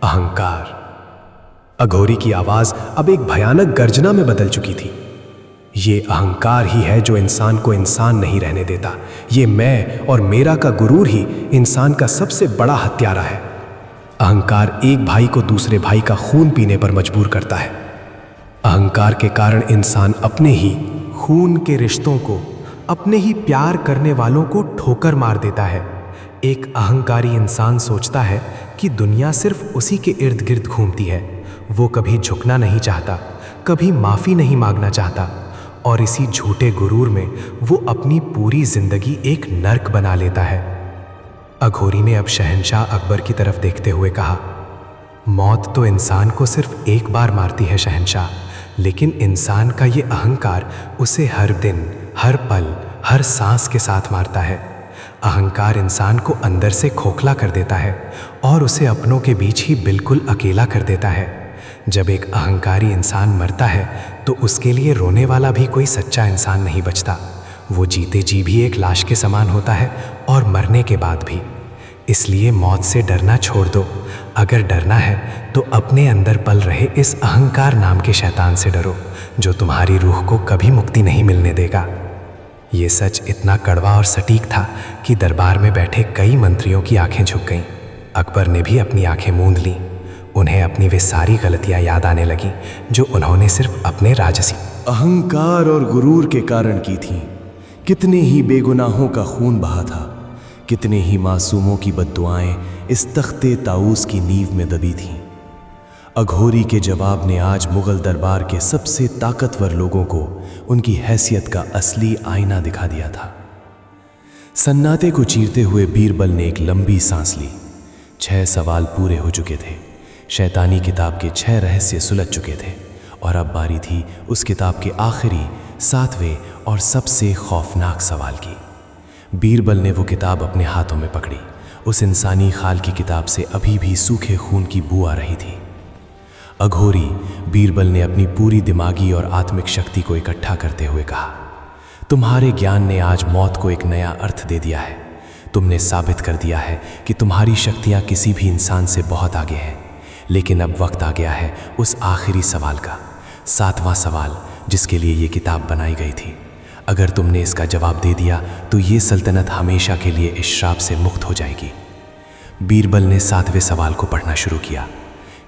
अहंकार। अघोरी की आवाज अब एक भयानक गर्जना में बदल चुकी थी। ये अहंकार ही है जो इंसान को इंसान नहीं रहने देता। ये मैं और मेरा का गुरूर ही इंसान का सबसे बड़ा हत्यारा है। अहंकार एक भाई को दूसरे भाई का खून पीने पर मजबूर करता है। अहंकार के कारण इंसान अपने ही खून के रिश्तों को, अपने ही प्यार करने वालों को ठोकर मार देता है। एक अहंकारी इंसान सोचता है कि दुनिया सिर्फ उसी के इर्द गिर्द घूमती है। वो कभी झुकना नहीं चाहता, कभी माफ़ी नहीं मांगना चाहता, और इसी झूठे गुरूर में वो अपनी पूरी जिंदगी एक नर्क बना लेता है। अघोरी ने अब शहंशाह अकबर की तरफ देखते हुए कहा, मौत तो इंसान को सिर्फ एक बार मारती है शहंशाह, लेकिन इंसान का ये अहंकार उसे हर दिन, हर पल, हर सांस के साथ मारता है। अहंकार इंसान को अंदर से खोखला कर देता है और उसे अपनों के बीच ही बिल्कुल अकेला कर देता है। जब एक अहंकारी इंसान मरता है तो उसके लिए रोने वाला भी कोई सच्चा इंसान नहीं बचता। वो जीते जी भी एक लाश के समान होता है और मरने के बाद भी। इसलिए मौत से डरना छोड़ दो। अगर डरना है तो अपने अंदर पल रहे इस अहंकार नाम के शैतान से डरो, जो तुम्हारी रूह को कभी मुक्ति नहीं मिलने देगा। ये सच इतना कड़वा और सटीक था कि दरबार में बैठे कई मंत्रियों की आंखें झुक गईं। अकबर ने भी अपनी आंखें मूंद लीं। उन्हें अपनी वे सारी गलतियां याद आने लगीं जो उन्होंने सिर्फ अपने राजसी अहंकार और गुरूर के कारण की थीं। कितने ही बेगुनाहों का खून बहा था, कितने ही मासूमों की बद्दुआएं इस तख्ते ताऊस की नींव में दबी थीं। अघोरी के जवाब ने आज मुगल दरबार के सबसे ताकतवर लोगों को उनकी हैसियत का असली आईना दिखा दिया था। सन्नाटे को चीरते हुए बीरबल ने एक लंबी सांस ली। 6 सवाल पूरे हो चुके थे। शैतानी किताब के 6 रहस्य सुलझ चुके थे और अब बारी थी उस किताब के आखिरी 7वें और सबसे खौफनाक सवाल की। बीरबल ने वो किताब अपने हाथों में पकड़ी। उस इंसानी खाल की किताब से अभी भी सूखे खून की बू आ रही थी। अघोरी, बीरबल ने अपनी पूरी दिमागी और आत्मिक शक्ति को इकट्ठा करते हुए कहा, तुम्हारे ज्ञान ने आज मौत को एक नया अर्थ दे दिया है। तुमने साबित कर दिया है कि तुम्हारी शक्तियां किसी भी इंसान से बहुत आगे हैं। लेकिन अब वक्त आ गया है उस आखिरी सवाल का, 7वां सवाल जिसके लिए ये किताब बनाई गई थी। अगर तुमने इसका जवाब दे दिया तो ये सल्तनत हमेशा के लिए इस श्राप से मुक्त हो जाएगी। बीरबल ने 7वें सवाल को पढ़ना शुरू किया।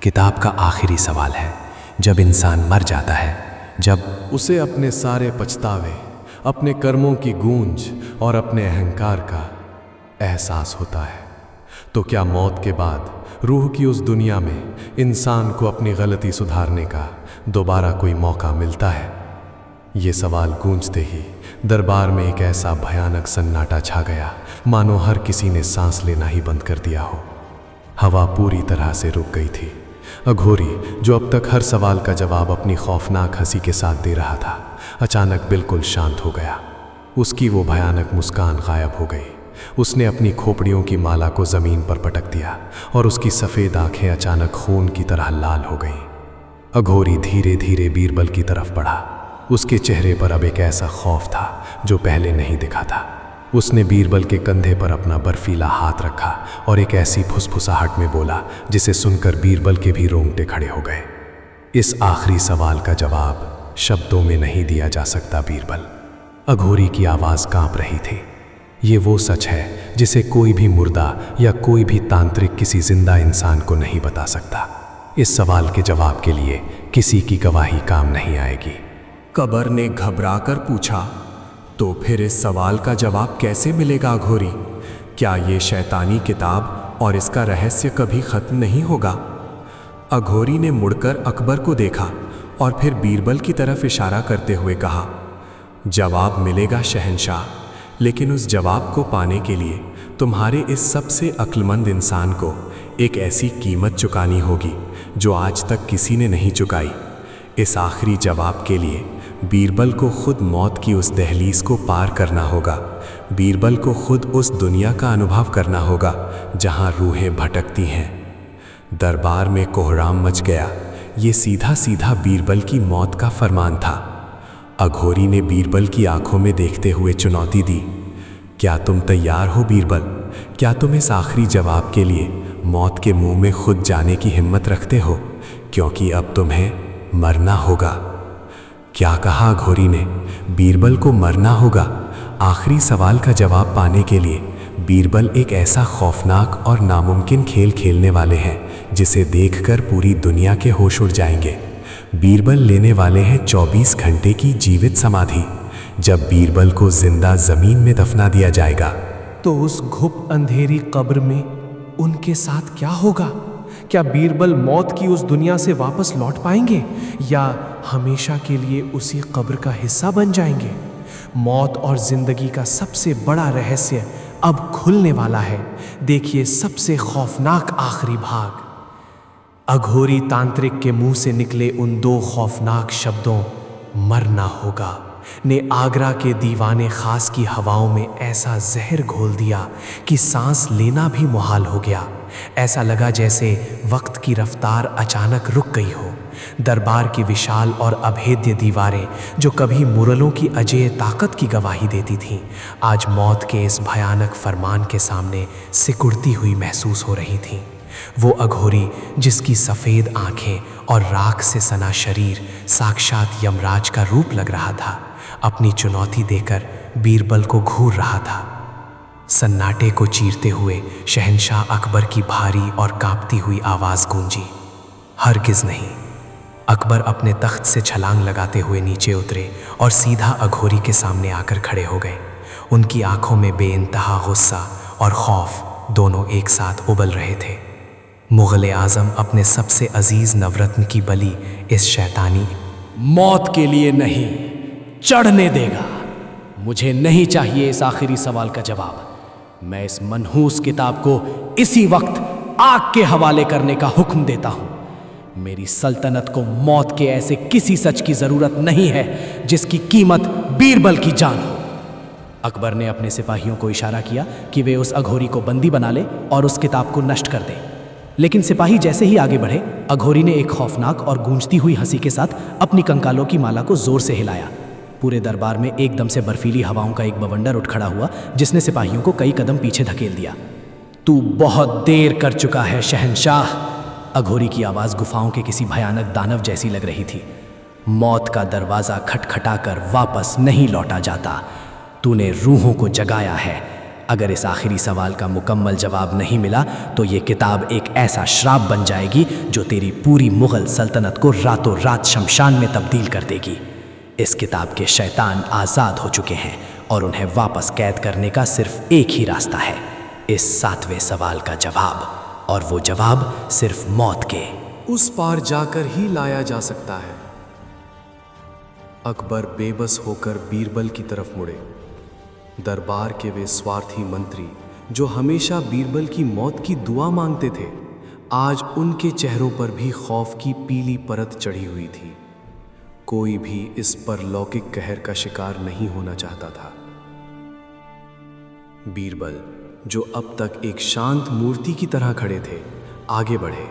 किताब का आखिरी सवाल है, जब इंसान मर जाता है, जब उसे अपने सारे पछतावे, अपने कर्मों की गूंज और अपने अहंकार का एहसास होता है, तो क्या मौत के बाद रूह की उस दुनिया में इंसान को अपनी गलती सुधारने का दोबारा कोई मौका मिलता है? ये सवाल गूंजते ही दरबार में एक ऐसा भयानक सन्नाटा छा गया मानो हर किसी ने सांस लेना ही बंद कर दिया हो। हवा पूरी तरह से रुक गई थी। अघोरी, जो अब तक हर सवाल का जवाब अपनी खौफनाक हंसी के साथ दे रहा था, अचानक बिल्कुल शांत हो गया। उसकी वो भयानक मुस्कान गायब हो गई। उसने अपनी खोपड़ियों की माला को जमीन पर पटक दिया और उसकी सफ़ेद आंखें अचानक खून की तरह लाल हो गईं। अघोरी धीरे धीरे बीरबल की तरफ बढ़ा। उसके चेहरे पर अब एक ऐसा खौफ था जो पहले नहीं दिखा था। उसने बीरबल के कंधे पर अपना बर्फीला हाथ रखा और एक ऐसी फुसफुसाहट में बोला जिसे सुनकर बीरबल के भी रोंगटे खड़े हो गए। इस आखिरी सवाल का जवाब शब्दों में नहीं दिया जा सकता बीरबल। अघोरी की आवाज़ कांप रही थी। ये वो सच है जिसे कोई भी मुर्दा या कोई भी तांत्रिक किसी जिंदा इंसान को नहीं बता सकता। इस सवाल के जवाब के लिए किसी की गवाही काम नहीं आएगी। कबर ने घबराकर पूछा, तो फिर इस सवाल का जवाब कैसे मिलेगा अघोरी? क्या ये शैतानी किताब और इसका रहस्य कभी खत्म नहीं होगा? अघोरी ने मुड़कर अकबर को देखा और फिर बीरबल की तरफ इशारा करते हुए कहा, जवाब मिलेगा शहंशाह, लेकिन उस जवाब को पाने के लिए तुम्हारे इस सबसे अक्लमंद इंसान को एक ऐसी कीमत चुकानी होगी जो आज तक किसी ने नहीं चुकाई। इस आखिरी जवाब के लिए बीरबल को खुद मौत की उस दहलीज को पार करना होगा। बीरबल को खुद उस दुनिया का अनुभव करना होगा जहां रूहें भटकती हैं। दरबार में कोहराम मच गया। ये सीधा सीधा बीरबल की मौत का फरमान था। अघोरी ने बीरबल की आंखों में देखते हुए चुनौती दी, क्या तुम तैयार हो बीरबल? क्या तुम इस आखिरी जवाब के लिए मौत के मुंह में खुद जाने की हिम्मत रखते हो? क्योंकि अब तुम्हें मरना होगा। क्या कहा अघोरी ने? बीरबल को मरना होगा। आखिरी सवाल का जवाब पाने के लिए बीरबल एक ऐसा खौफनाक और नामुमकिन खेल खेलने वाले हैं जिसे देखकर पूरी दुनिया के होश उड़ जाएंगे। बीरबल लेने वाले हैं 24 घंटे की जीवित समाधि। जब बीरबल को जिंदा जमीन में दफना दिया जाएगा तो उस घुप अंधेरी कब्र में उनके साथ क्या होगा? क्या बीरबल मौत की उस दुनिया से वापस लौट पाएंगे या हमेशा के लिए उसी कब्र का हिस्सा बन जाएंगे? मौत और जिंदगी का सबसे बड़ा रहस्य अब खुलने वाला है। देखिए सबसे खौफनाक आखिरी भाग। अघोरी तांत्रिक के मुंह से निकले उन दो खौफनाक शब्दों मरना होगा ने आगरा के दीवाने खास की हवाओं में ऐसा जहर घोल दिया कि सांस लेना भी मुहाल हो गया। ऐसा लगा जैसे वक्त की रफ्तार अचानक रुक गई हो। दरबार की विशाल और अभेद्य दीवारें जो कभी मुरलों की अजेय ताकत की गवाही देती थीं, आज मौत के इस भयानक फरमान के सामने सिकुड़ती हुई महसूस हो रही थीं। वो अघोरी जिसकी सफ़ेद आंखें और राख से सना शरीर साक्षात यमराज का रूप लग रहा था, अपनी चुनौती देकर बीरबल को घूर रहा था। सन्नाटे को चीरते हुए शहंशाह अकबर की भारी और कांपती हुई आवाज़ गूंजी। हरगिज़ नहीं। अकबर अपने तख्त से छलांग लगाते हुए नीचे उतरे और सीधा अघोरी के सामने आकर खड़े हो गए। उनकी आंखों में बेइंतहा गुस्सा और खौफ दोनों एक साथ उबल रहे थे। मुग़ल आज़म अपने सबसे अजीज़ नवरत्न की बलि इस शैतानी मौत के लिए नहीं, चढ़ने देगा। मुझे नहीं चाहिए इस आखिरी सवाल का जवाब। मैं इस मनहूस किताब को इसी वक्त आग के हवाले करने का हुक्म देता हूं। मेरी सल्तनत को मौत के ऐसे किसी सच की जरूरत नहीं है जिसकी कीमत बीरबल की जान हो। अकबर ने अपने सिपाहियों को इशारा किया कि वे उस अघोरी को बंदी बना ले और उस किताब को नष्ट कर दें। लेकिन सिपाही जैसे ही आगे बढ़े, अघोरी ने एक खौफनाक और गूंजती हुई हंसी के साथ अपनी कंकालों की माला को जोर से हिलाया। पूरे दरबार में एकदम से बर्फीली हवाओं का एक बवंडर उठ खड़ा हुआ जिसने सिपाहियों को कई कदम पीछे धकेल दिया। तू बहुत देर कर चुका है शहंशाह। अघोरी की आवाज़ गुफाओं के किसी भयानक दानव जैसी लग रही थी। मौत का दरवाज़ा खटखटाकर वापस नहीं लौटा जाता। तूने रूहों को जगाया है। अगर इस आखिरी सवाल का मुकम्मल जवाब नहीं मिला तो ये किताब एक ऐसा श्राप बन जाएगी जो तेरी पूरी मुग़ल सल्तनत को रातों रात शमशान में तब्दील कर देगी। इस किताब के शैतान आज़ाद हो चुके हैं और उन्हें वापस कैद करने का सिर्फ एक ही रास्ता है, इस 7वें सवाल का जवाब, और वो जवाब सिर्फ मौत के उस पार जाकर ही लाया जा सकता है। अकबर बेबस होकर बीरबल की तरफ मुड़े। दरबार के वे स्वार्थी मंत्री जो हमेशा बीरबल की मौत की दुआ मांगते थे, आज उनके चेहरों पर भी खौफ की पीली परत चढ़ी हुई थी। कोई भी इस परलौकिक कहर का शिकार नहीं होना चाहता था। बीरबल जो अब तक एक शांत मूर्ति की तरह खड़े थे, आगे बढ़े।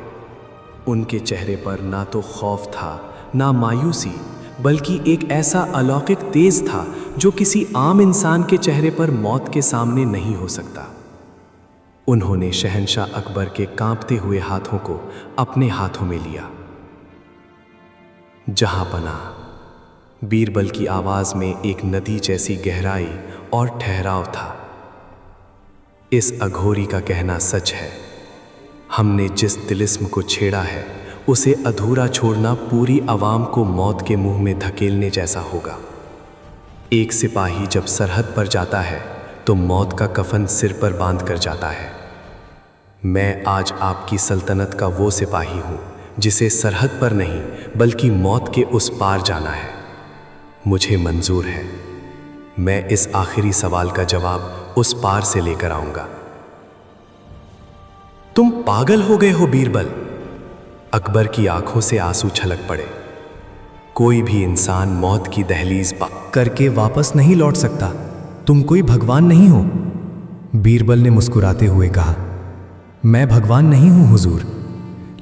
उनके चेहरे पर ना तो खौफ था ना मायूसी, बल्कि एक ऐसा अलौकिक तेज था जो किसी आम इंसान के चेहरे पर मौत के सामने नहीं हो सकता। उन्होंने शहंशाह अकबर के कांपते हुए हाथों को अपने हाथों में लिया। जहां बना। बीरबल की आवाज में एक नदी जैसी गहराई और ठहराव था। इस अघोरी का कहना सच है। हमने जिस तिलिस्म को छेड़ा है उसे अधूरा छोड़ना पूरी आवाम को मौत के मुंह में धकेलने जैसा होगा। एक सिपाही जब सरहद पर जाता है तो मौत का कफन सिर पर बांध कर जाता है। मैं आज आपकी सल्तनत का वो सिपाही हूँ जिसे सरहद पर नहीं बल्कि मौत के उस पार जाना है। मुझे मंजूर है। मैं इस आखिरी सवाल का जवाब उस पार से लेकर आऊंगा। तुम पागल हो गए हो बीरबल। अकबर की आंखों से आंसू छलक पड़े। कोई भी इंसान मौत की दहलीज पार करके वापस नहीं लौट सकता। तुम कोई भगवान नहीं हो। बीरबल ने मुस्कुराते हुए कहा, मैं भगवान नहीं हूं हुजूर,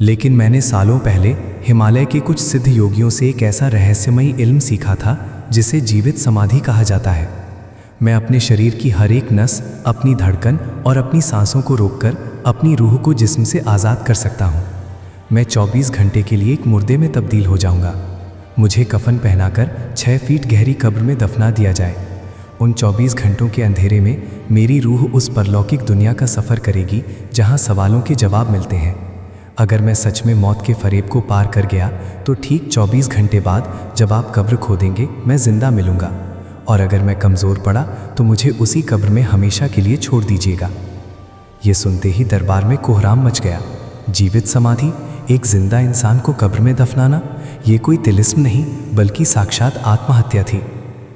लेकिन मैंने सालों पहले हिमालय के कुछ सिद्ध योगियों से एक ऐसा रहस्यमयी इल्म सीखा था जिसे जीवित समाधि कहा जाता है। मैं अपने शरीर की हर एक नस, अपनी धड़कन और अपनी सांसों को रोककर अपनी रूह को जिस्म से आज़ाद कर सकता हूँ। मैं 24 घंटे के लिए एक मुर्दे में तब्दील हो जाऊँगा। मुझे कफन पहनाकर 6 फीट गहरी कब्र में दफना दिया जाए। उन 24 घंटों के अंधेरे में मेरी रूह उस परलौकिक दुनिया का सफ़र करेगी जहाँ सवालों के जवाब मिलते हैं। अगर मैं सच में मौत के फरेब को पार कर गया तो ठीक 24 घंटे बाद जब आप कब्र खोदेंगे मैं ज़िंदा मिलूँगा, और अगर मैं कमज़ोर पड़ा तो मुझे उसी कब्र में हमेशा के लिए छोड़ दीजिएगा। ये सुनते ही दरबार में कोहराम मच गया। जीवित समाधि, एक जिंदा इंसान को कब्र में दफनाना, ये कोई तिलिस्म नहीं बल्कि साक्षात आत्महत्या थी।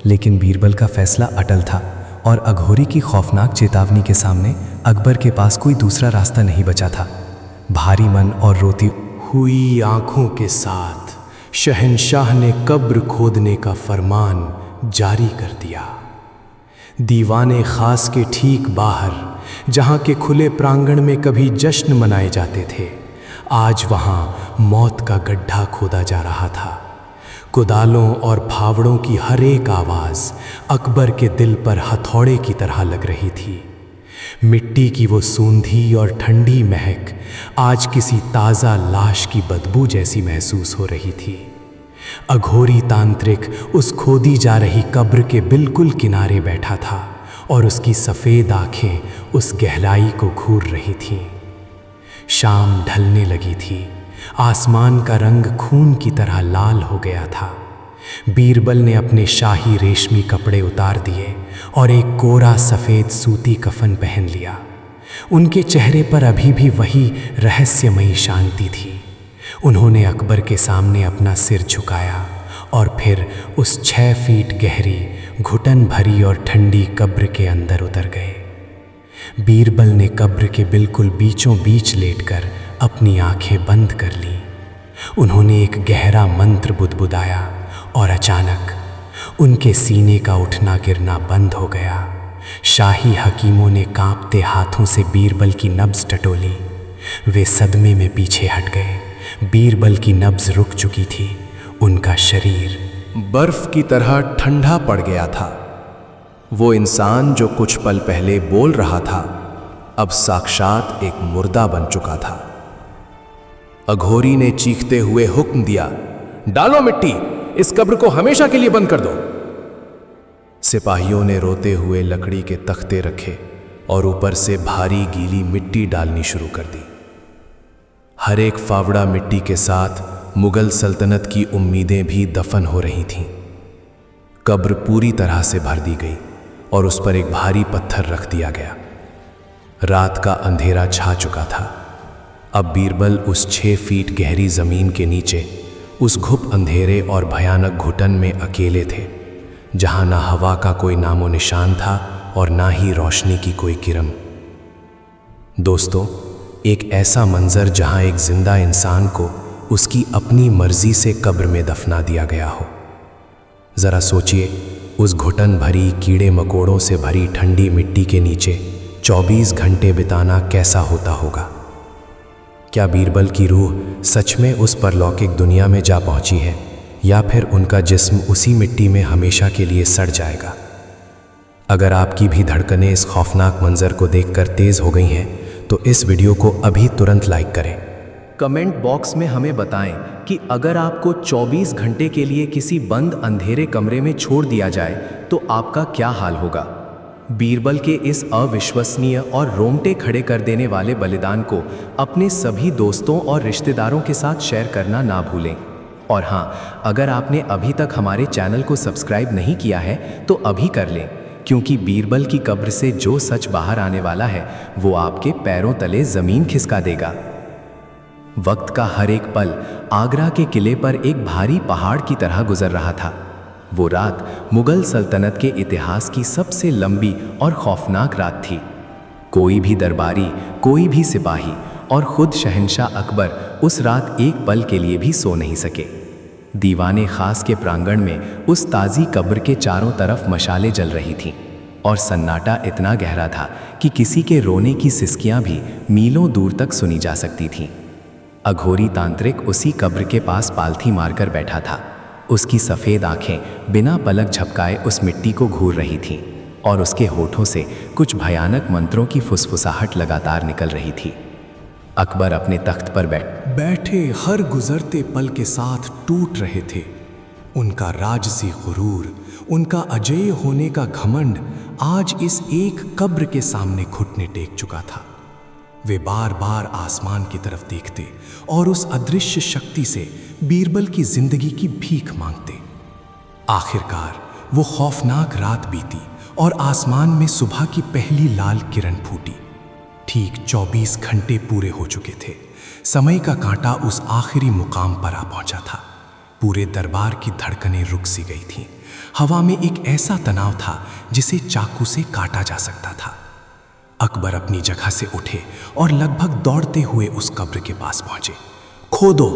लेकिन बीरबल का फैसला अटल था और अघोरी की खौफनाक चेतावनी के सामने अकबर के पास कोई दूसरा रास्ता नहीं बचा था। भारी मन और रोती हुई आंखों के साथ शहंशाह ने कब्र खोदने का फरमान जारी कर दिया। दीवाने खास के ठीक बाहर, जहां के खुले प्रांगण में कभी जश्न मनाए जाते थे, आज वहां मौत का गड्ढा खोदा जा रहा था। कुदालों और फावड़ों की हर एक आवाज़ अकबर के दिल पर हथौड़े की तरह लग रही थी। मिट्टी की वो सूंधी और ठंडी महक आज किसी ताज़ा लाश की बदबू जैसी महसूस हो रही थी। अघोरी तांत्रिक उस खोदी जा रही कब्र के बिल्कुल किनारे बैठा था और उसकी सफ़ेद आंखें उस गहराई को घूर रही थीं। शाम ढलने लगी थी। आसमान का रंग खून की तरह लाल हो गया था। बीरबल ने अपने शाही रेशमी कपड़े उतार दिए और एक कोरा सफ़ेद सूती कफन पहन लिया। उनके चेहरे पर अभी भी वही रहस्यमयी शांति थी। उन्होंने अकबर के सामने अपना सिर झुकाया और फिर उस 6 फीट गहरी, घुटन भरी और ठंडी कब्र के अंदर उतर गए। बीरबल ने कब्र के बिल्कुल बीचों बीच लेटकर अपनी आंखें बंद कर लीं। उन्होंने एक गहरा मंत्र बुदबुदाया और अचानक उनके सीने का उठना गिरना बंद हो गया। शाही हकीमों ने कांपते हाथों से बीरबल की नब्ज टटोली। वे सदमे में पीछे हट गए। बीरबल की नब्ज रुक चुकी थी। उनका शरीर बर्फ की तरह ठंडा पड़ गया था। वो इंसान जो कुछ पल पहले बोल रहा था, अब साक्षात एक मुर्दा बन चुका था। अघोरी ने चीखते हुए हुक्म दिया, डालो मिट्टी, इस कब्र को हमेशा के लिए बंद कर दो। सिपाहियों ने रोते हुए लकड़ी के तख्ते रखे और ऊपर से भारी गीली मिट्टी डालनी शुरू कर दी। हर एक फावड़ा मिट्टी के साथ मुगल सल्तनत की उम्मीदें भी दफन हो रही थीं। कब्र पूरी तरह से भर दी गई और उस पर एक भारी पत्थर रख दिया गया। रात का अंधेरा छा चुका था। अब बीरबल उस 6 फीट गहरी जमीन के नीचे, उस घुप अंधेरे और भयानक घुटन में अकेले थे, जहां ना हवा का कोई नामो निशान था और ना ही रोशनी की कोई किरण। दोस्तों, एक ऐसा मंजर जहां एक जिंदा इंसान को उसकी अपनी मर्जी से कब्र में दफना दिया गया हो। जरा सोचिए, उस घुटन भरी, कीड़े मकोड़ों से भरी ठंडी मिट्टी के नीचे 24 घंटे बिताना कैसा होता होगा। क्या बीरबल की रूह सच में उस परलौकिक दुनिया में जा पहुंची है, या फिर उनका जिस्म उसी मिट्टी में हमेशा के लिए सड़ जाएगा? अगर आपकी भी धड़कनें इस खौफनाक मंजर को देखकर तेज हो गई हैं, तो इस वीडियो को अभी तुरंत लाइक करें। कमेंट बॉक्स में हमें बताएं कि अगर आपको 24 घंटे के लिए किसी बंद अंधेरे कमरे में छोड़ दिया जाए तो आपका क्या हाल होगा। बीरबल के इस अविश्वसनीय और रोंगटे खड़े कर देने वाले बलिदान को अपने सभी दोस्तों और रिश्तेदारों के साथ शेयर करना ना भूलें। और हाँ, अगर आपने अभी तक हमारे चैनल को सब्सक्राइब नहीं किया है तो अभी कर लें, क्योंकि बीरबल की कब्र से जो सच बाहर आने वाला है वो आपके पैरों तले ज़मीन खिसका देगा। वक्त का हर एक पल आगरा के किले पर एक भारी पहाड़ की तरह गुजर रहा था। वो रात मुगल सल्तनत के इतिहास की सबसे लंबी और खौफनाक रात थी। कोई भी दरबारी, कोई भी सिपाही और खुद शहंशाह अकबर उस रात एक पल के लिए भी सो नहीं सके। दीवाने खास के प्रांगण में उस ताज़ी कब्र के चारों तरफ मशालें जल रही थीं और सन्नाटा इतना गहरा था कि किसी के रोने की सिसकियां भी मीलों दूर तक सुनी जा सकती थीं। अघोरी तांत्रिक उसी कब्र के पास पालथी मारकर बैठा था। उसकी सफ़ेद आंखें बिना पलक झपकाए उस मिट्टी को घूर रही थीं और उसके होठों से कुछ भयानक मंत्रों की फुसफुसाहट लगातार निकल रही थी। अकबर अपने तख्त पर बैठे हर गुजरते पल के साथ टूट रहे थे। उनका राजसी गुरूर, उनका अजेय होने का घमंड आज इस एक कब्र के सामने घुटने टेक चुका था। वे बार बार आसमान की तरफ देखते और उस अदृश्य शक्ति से बीरबल की जिंदगी की भीख मांगते। आखिरकार वो खौफनाक रात बीती और आसमान में सुबह की पहली लाल किरण फूटी। ठीक 24 घंटे पूरे हो चुके थे। समय का कांटा उस आखिरी मुकाम पर आ पहुंचा था। पूरे दरबार की धड़कनें रुक सी गई थीं। हवा में एक ऐसा तनाव था जिसे चाकू से काटा जा सकता था। अकबर अपनी जगह से उठे और लगभग दौड़ते हुए उस कब्र के पास पहुंचे। खोदो!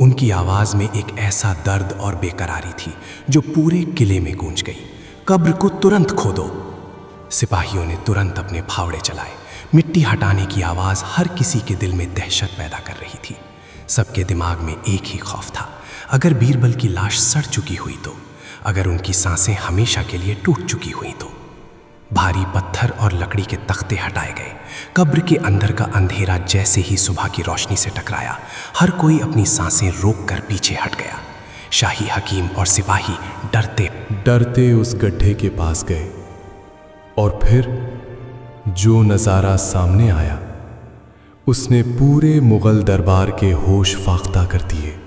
उनकी आवाज में एक ऐसा दर्द और बेकरारी थी जो पूरे किले में गूंज गई। कब्र को तुरंत खोदो! सिपाहियों ने तुरंत अपने फावड़े चलाए। मिट्टी हटाने की आवाज हर किसी के दिल में दहशत पैदा कर रही थी। सबके दिमाग में एक ही खौफ था, अगर बीरबल की लाश सड़ चुकी हुई तो, अगर उनकी सांसें हमेशा के लिए टूट चुकी हुई तो। भारी पत्थर और लकड़ी के तख्ते हटाए गए। कब्र के अंदर का अंधेरा जैसे ही सुबह की रोशनी से टकराया, हर कोई अपनी सांसें रोककर पीछे हट गया। शाही हकीम और सिपाही डरते डरते उस गड्ढे के पास गए और फिर जो नज़ारा सामने आया उसने पूरे मुगल दरबार के होश फाख्ता कर दिए।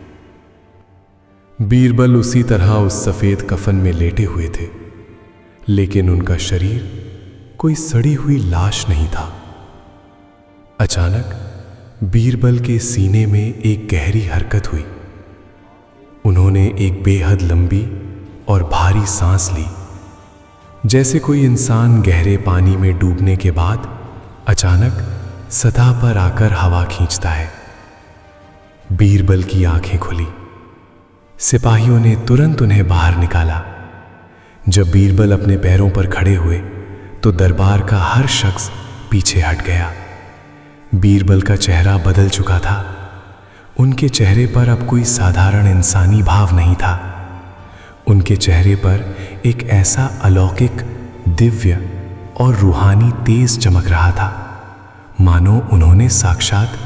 बीरबल उसी तरह उस सफ़ेद कफन में लेटे हुए थे, लेकिन उनका शरीर कोई सड़ी हुई लाश नहीं था। अचानक बीरबल के सीने में एक गहरी हरकत हुई। उन्होंने एक बेहद लंबी और भारी सांस ली, जैसे कोई इंसान गहरे पानी में डूबने के बाद अचानक सतह पर आकर हवा खींचता है। बीरबल की आंखें खुली। सिपाहियों ने तुरंत उन्हें बाहर निकाला। जब बीरबल अपने पैरों पर खड़े हुए तो दरबार का हर शख्स पीछे हट गया। बीरबल का चेहरा बदल चुका था। उनके चेहरे पर अब कोई साधारण इंसानी भाव नहीं था। उनके चेहरे पर एक ऐसा अलौकिक, दिव्य और रूहानी तेज चमक रहा था, मानो उन्होंने साक्षात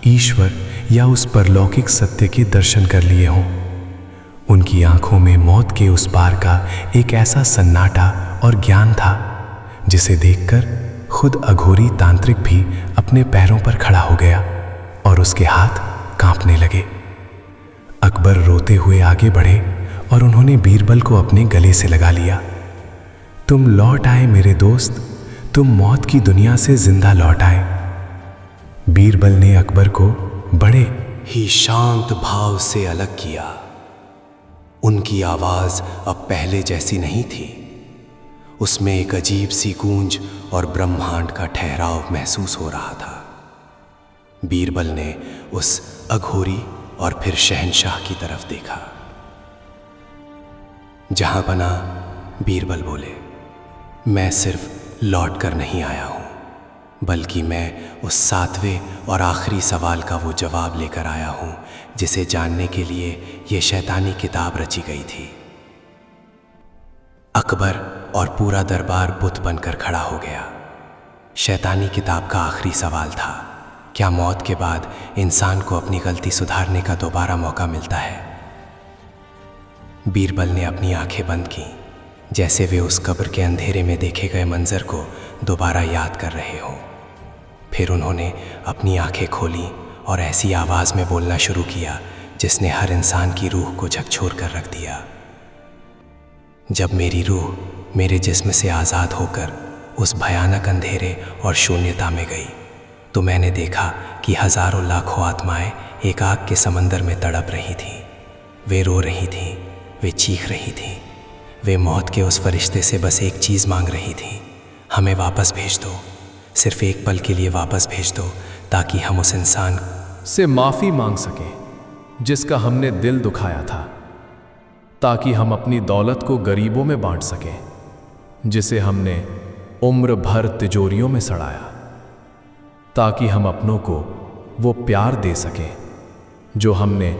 ईश्वर या उस परलौकिक सत्य के दर्शन कर लिए हों। उनकी आंखों में मौत के उस पार का एक ऐसा सन्नाटा और ज्ञान था जिसे देखकर खुद अघोरी तांत्रिक भी अपने पैरों पर खड़ा हो गया और उसके हाथ कांपने लगे। अकबर रोते हुए आगे बढ़े और उन्होंने बीरबल को अपने गले से लगा लिया। तुम लौट आए मेरे दोस्त, तुम मौत की दुनिया से जिंदा लौट आए। बीरबल ने अकबर को बड़े ही शांत भाव से अलग किया। उनकी आवाज अब पहले जैसी नहीं थी। उसमें एक अजीब सी गूंज और ब्रह्मांड का ठहराव महसूस हो रहा था। बीरबल ने उस अघोरी और फिर शहंशाह की तरफ देखा। जहां बना, बीरबल बोले, मैं सिर्फ लौट कर नहीं आया हूं, बल्कि मैं उस 7वें और आखिरी सवाल का वो जवाब लेकर आया हूं जिसे जानने के लिए ये शैतानी किताब रची गई थी। अकबर और पूरा दरबार बुत बनकर खड़ा हो गया। शैतानी किताब का आखिरी सवाल था, क्या मौत के बाद इंसान को अपनी गलती सुधारने का दोबारा मौका मिलता है? बीरबल ने अपनी आंखें बंद की, जैसे वे उस कब्र के अंधेरे में देखे गए मंजर को दोबारा याद कर रहे हों। फिर उन्होंने अपनी आंखें खोली और ऐसी आवाज़ में बोलना शुरू किया जिसने हर इंसान की रूह को झकझोर कर रख दिया। जब मेरी रूह मेरे जिस्म से आज़ाद होकर उस भयानक अंधेरे और शून्यता में गई तो मैंने देखा कि हज़ारों लाखों आत्माएं एक आग के समंदर में तड़प रही थीं। वे रो रही थीं, वे चीख रही थीं, वे मौत के उस फरिश्ते से बस एक चीज़ मांग रही थीं, हमें वापस भेज दो, सिर्फ एक पल के लिए वापस भेज दो, ताकि हम उस इंसान से माफ़ी मांग सकें जिसका हमने दिल दुखाया था, ताकि हम अपनी दौलत को गरीबों में बांट सकें, जिसे हमने उम्र भर तिजोरियों में सड़ाया, ताकि हम अपनों को वो प्यार दे सकें जो हमने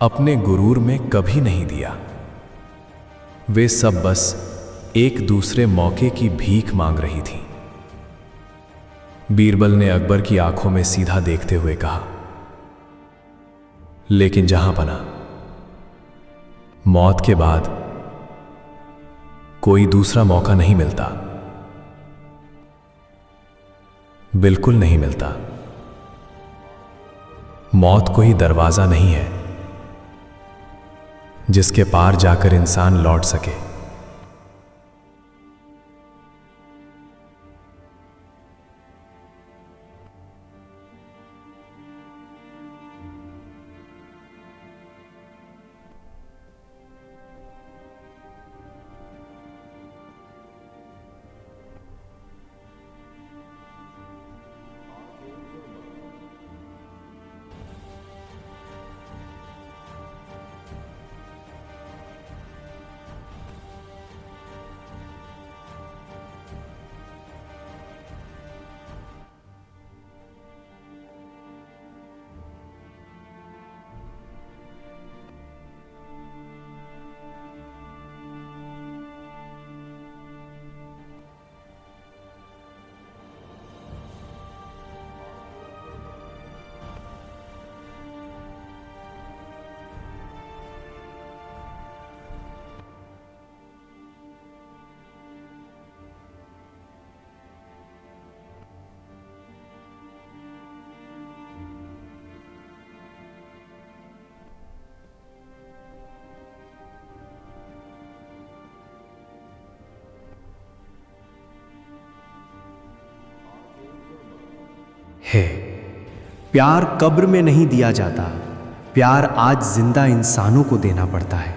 अपने गुरूर में कभी नहीं दिया। वे सब बस एक दूसरे मौके की भीख मांग रही थीं। बीरबल ने अकबर की आंखों में सीधा देखते हुए कहा, लेकिन जहां बना, मौत के बाद कोई दूसरा मौका नहीं मिलता, बिल्कुल नहीं मिलता। मौत कोई दरवाजा नहीं है जिसके पार जाकर इंसान लौट सके। प्यार कब्र में नहीं दिया जाता, प्यार आज जिंदा इंसानों को देना पड़ता है।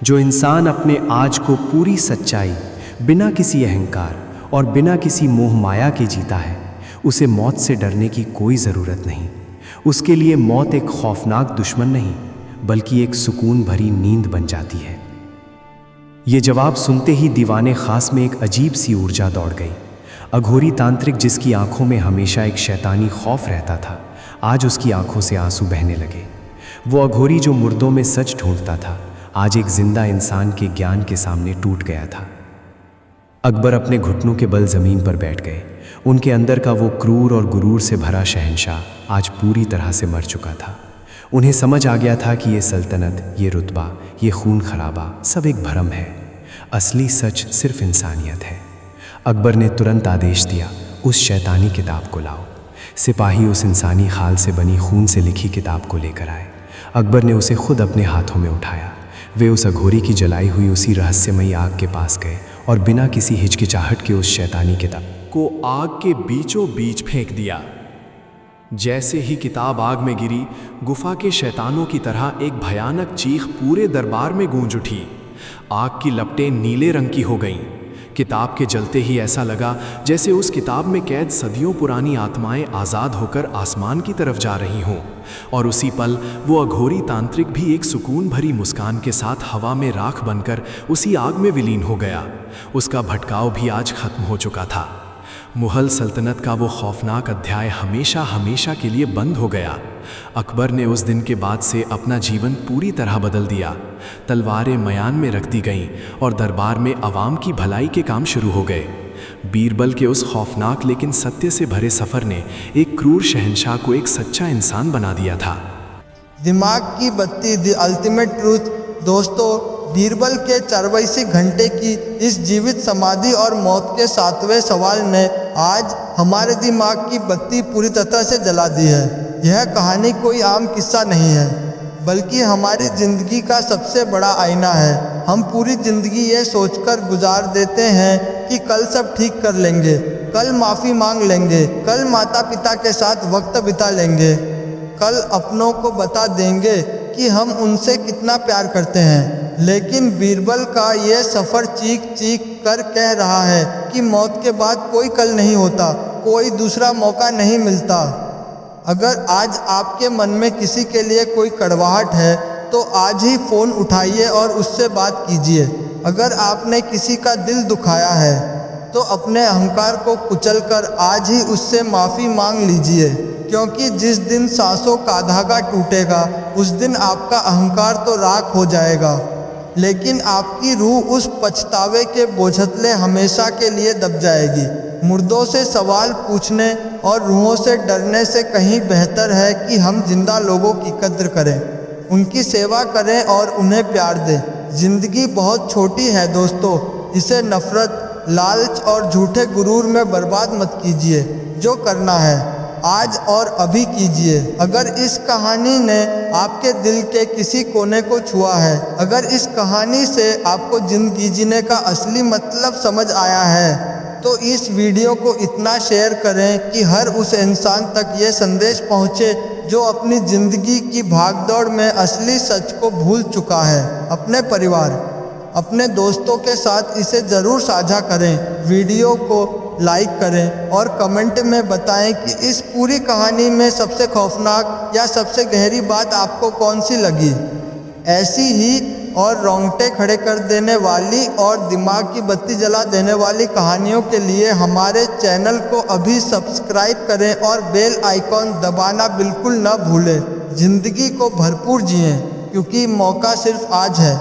जो इंसान अपने आज को पूरी सच्चाई, बिना किसी अहंकार और बिना किसी मोह माया के जीता है, उसे मौत से डरने की कोई ज़रूरत नहीं। उसके लिए मौत एक खौफनाक दुश्मन नहीं, बल्कि एक सुकून भरी नींद बन जाती है। ये जवाब सुनते ही दीवाने खास में एक अजीब सी ऊर्जा दौड़ गई। अघोरी तांत्रिक, जिसकी आंखों में हमेशा एक शैतानी खौफ रहता था, आज उसकी आंखों से आंसू बहने लगे। वो अघोरी जो मुर्दों में सच ढूंढता था, आज एक जिंदा इंसान के ज्ञान के सामने टूट गया था। अकबर अपने घुटनों के बल जमीन पर बैठ गए। उनके अंदर का वो क्रूर और गुरूर से भरा शहंशाह आज पूरी तरह से मर चुका था। उन्हें समझ आ गया था कि ये सल्तनत, ये रुतबा, ये खून खराबा सब एक भ्रम है। असली सच सिर्फ इंसानियत है। अकबर ने तुरंत आदेश दिया, उस शैतानी किताब को लाओ। सिपाही उस इंसानी खाल से बनी खून से लिखी किताब को लेकर आए। अकबर ने उसे खुद अपने हाथों में उठाया। वे उस अघोरी की जलाई हुई उसी रहस्यमयी आग के पास गए और बिना किसी हिचकिचाहट के उस शैतानी किताब को आग के बीचों बीच फेंक दिया। जैसे ही किताब आग में गिरी, गुफा के शैतानों की तरह एक भयानक चीख पूरे दरबार में गूंज उठी। आग की लपटें नीले रंग की हो गईं। किताब के जलते ही ऐसा लगा जैसे उस किताब में कैद सदियों पुरानी आत्माएं आज़ाद होकर आसमान की तरफ जा रही हों। और उसी पल वो अघोरी तांत्रिक भी एक सुकून भरी मुस्कान के साथ हवा में राख बनकर उसी आग में विलीन हो गया। उसका भटकाव भी आज खत्म हो चुका था। मुगल सल्तनत का वो खौफनाक अध्याय हमेशा हमेशा के लिए बंद हो गया। अकबर ने उस दिन के बाद से अपना जीवन पूरी तरह बदल दिया। तलवारें मयान में रख दी गईं और दरबार में अवाम की भलाई के काम शुरू हो गए। बीरबल के उस खौफनाक लेकिन सत्य से भरे सफ़र ने एक क्रूर शहंशाह को एक सच्चा इंसान बना दिया था। दिमाग की बत्ती, द अल्टीमेट ट्रूथ। दोस्तों, बीरबल के चरवासी घंटे की इस जीवित समाधि और मौत के 7वें सवाल ने आज हमारे दिमाग की बत्ती पूरी तरह से जला दी है। यह कहानी कोई आम किस्सा नहीं है, बल्कि हमारी ज़िंदगी का सबसे बड़ा आईना है। हम पूरी ज़िंदगी ये सोचकर गुजार देते हैं कि कल सब ठीक कर लेंगे, कल माफ़ी मांग लेंगे, कल माता पिता के साथ वक्त बिता लेंगे, कल अपनों को बता देंगे कि हम उनसे कितना प्यार करते हैं। लेकिन बीरबल का ये सफ़र चीख चीख कर कह रहा है कि मौत के बाद कोई कल नहीं होता, कोई दूसरा मौका नहीं मिलता। अगर आज आपके मन में किसी के लिए कोई कड़वाहट है तो आज ही फ़ोन उठाइए और उससे बात कीजिए। अगर आपने किसी का दिल दुखाया है तो अपने अहंकार को कुचलकर आज ही उससे माफ़ी मांग लीजिए, क्योंकि जिस दिन सांसों का धागा टूटेगा उस दिन आपका अहंकार तो राख हो जाएगा, लेकिन आपकी रूह उस पछतावे के बोझतले हमेशा के लिए दब जाएगी। मुर्दों से सवाल पूछने और रूहों से डरने से कहीं बेहतर है कि हम जिंदा लोगों की कद्र करें, उनकी सेवा करें और उन्हें प्यार दें। जिंदगी बहुत छोटी है दोस्तों, इसे नफरत, लालच और झूठे गुरूर में बर्बाद मत कीजिए। जो करना है आज और अभी कीजिए। अगर इस कहानी ने आपके दिल के किसी कोने को छुआ है, अगर इस कहानी से आपको जिंदगी जीने का असली मतलब समझ आया है, तो इस वीडियो को इतना शेयर करें कि हर उस इंसान तक ये संदेश पहुँचे जो अपनी ज़िंदगी की भागदौड़ में असली सच को भूल चुका है। अपने परिवार, अपने दोस्तों के साथ इसे ज़रूर साझा करें। वीडियो को लाइक करें और कमेंट में बताएं कि इस पूरी कहानी में सबसे खौफनाक या सबसे गहरी बात आपको कौन सी लगी। ऐसी ही और रोंगटे खड़े कर देने वाली और दिमाग की बत्ती जला देने वाली कहानियों के लिए हमारे चैनल को अभी सब्सक्राइब करें और बेल आइकॉन दबाना बिल्कुल न भूलें। ज़िंदगी को भरपूर जिएं, क्योंकि मौका सिर्फ आज है।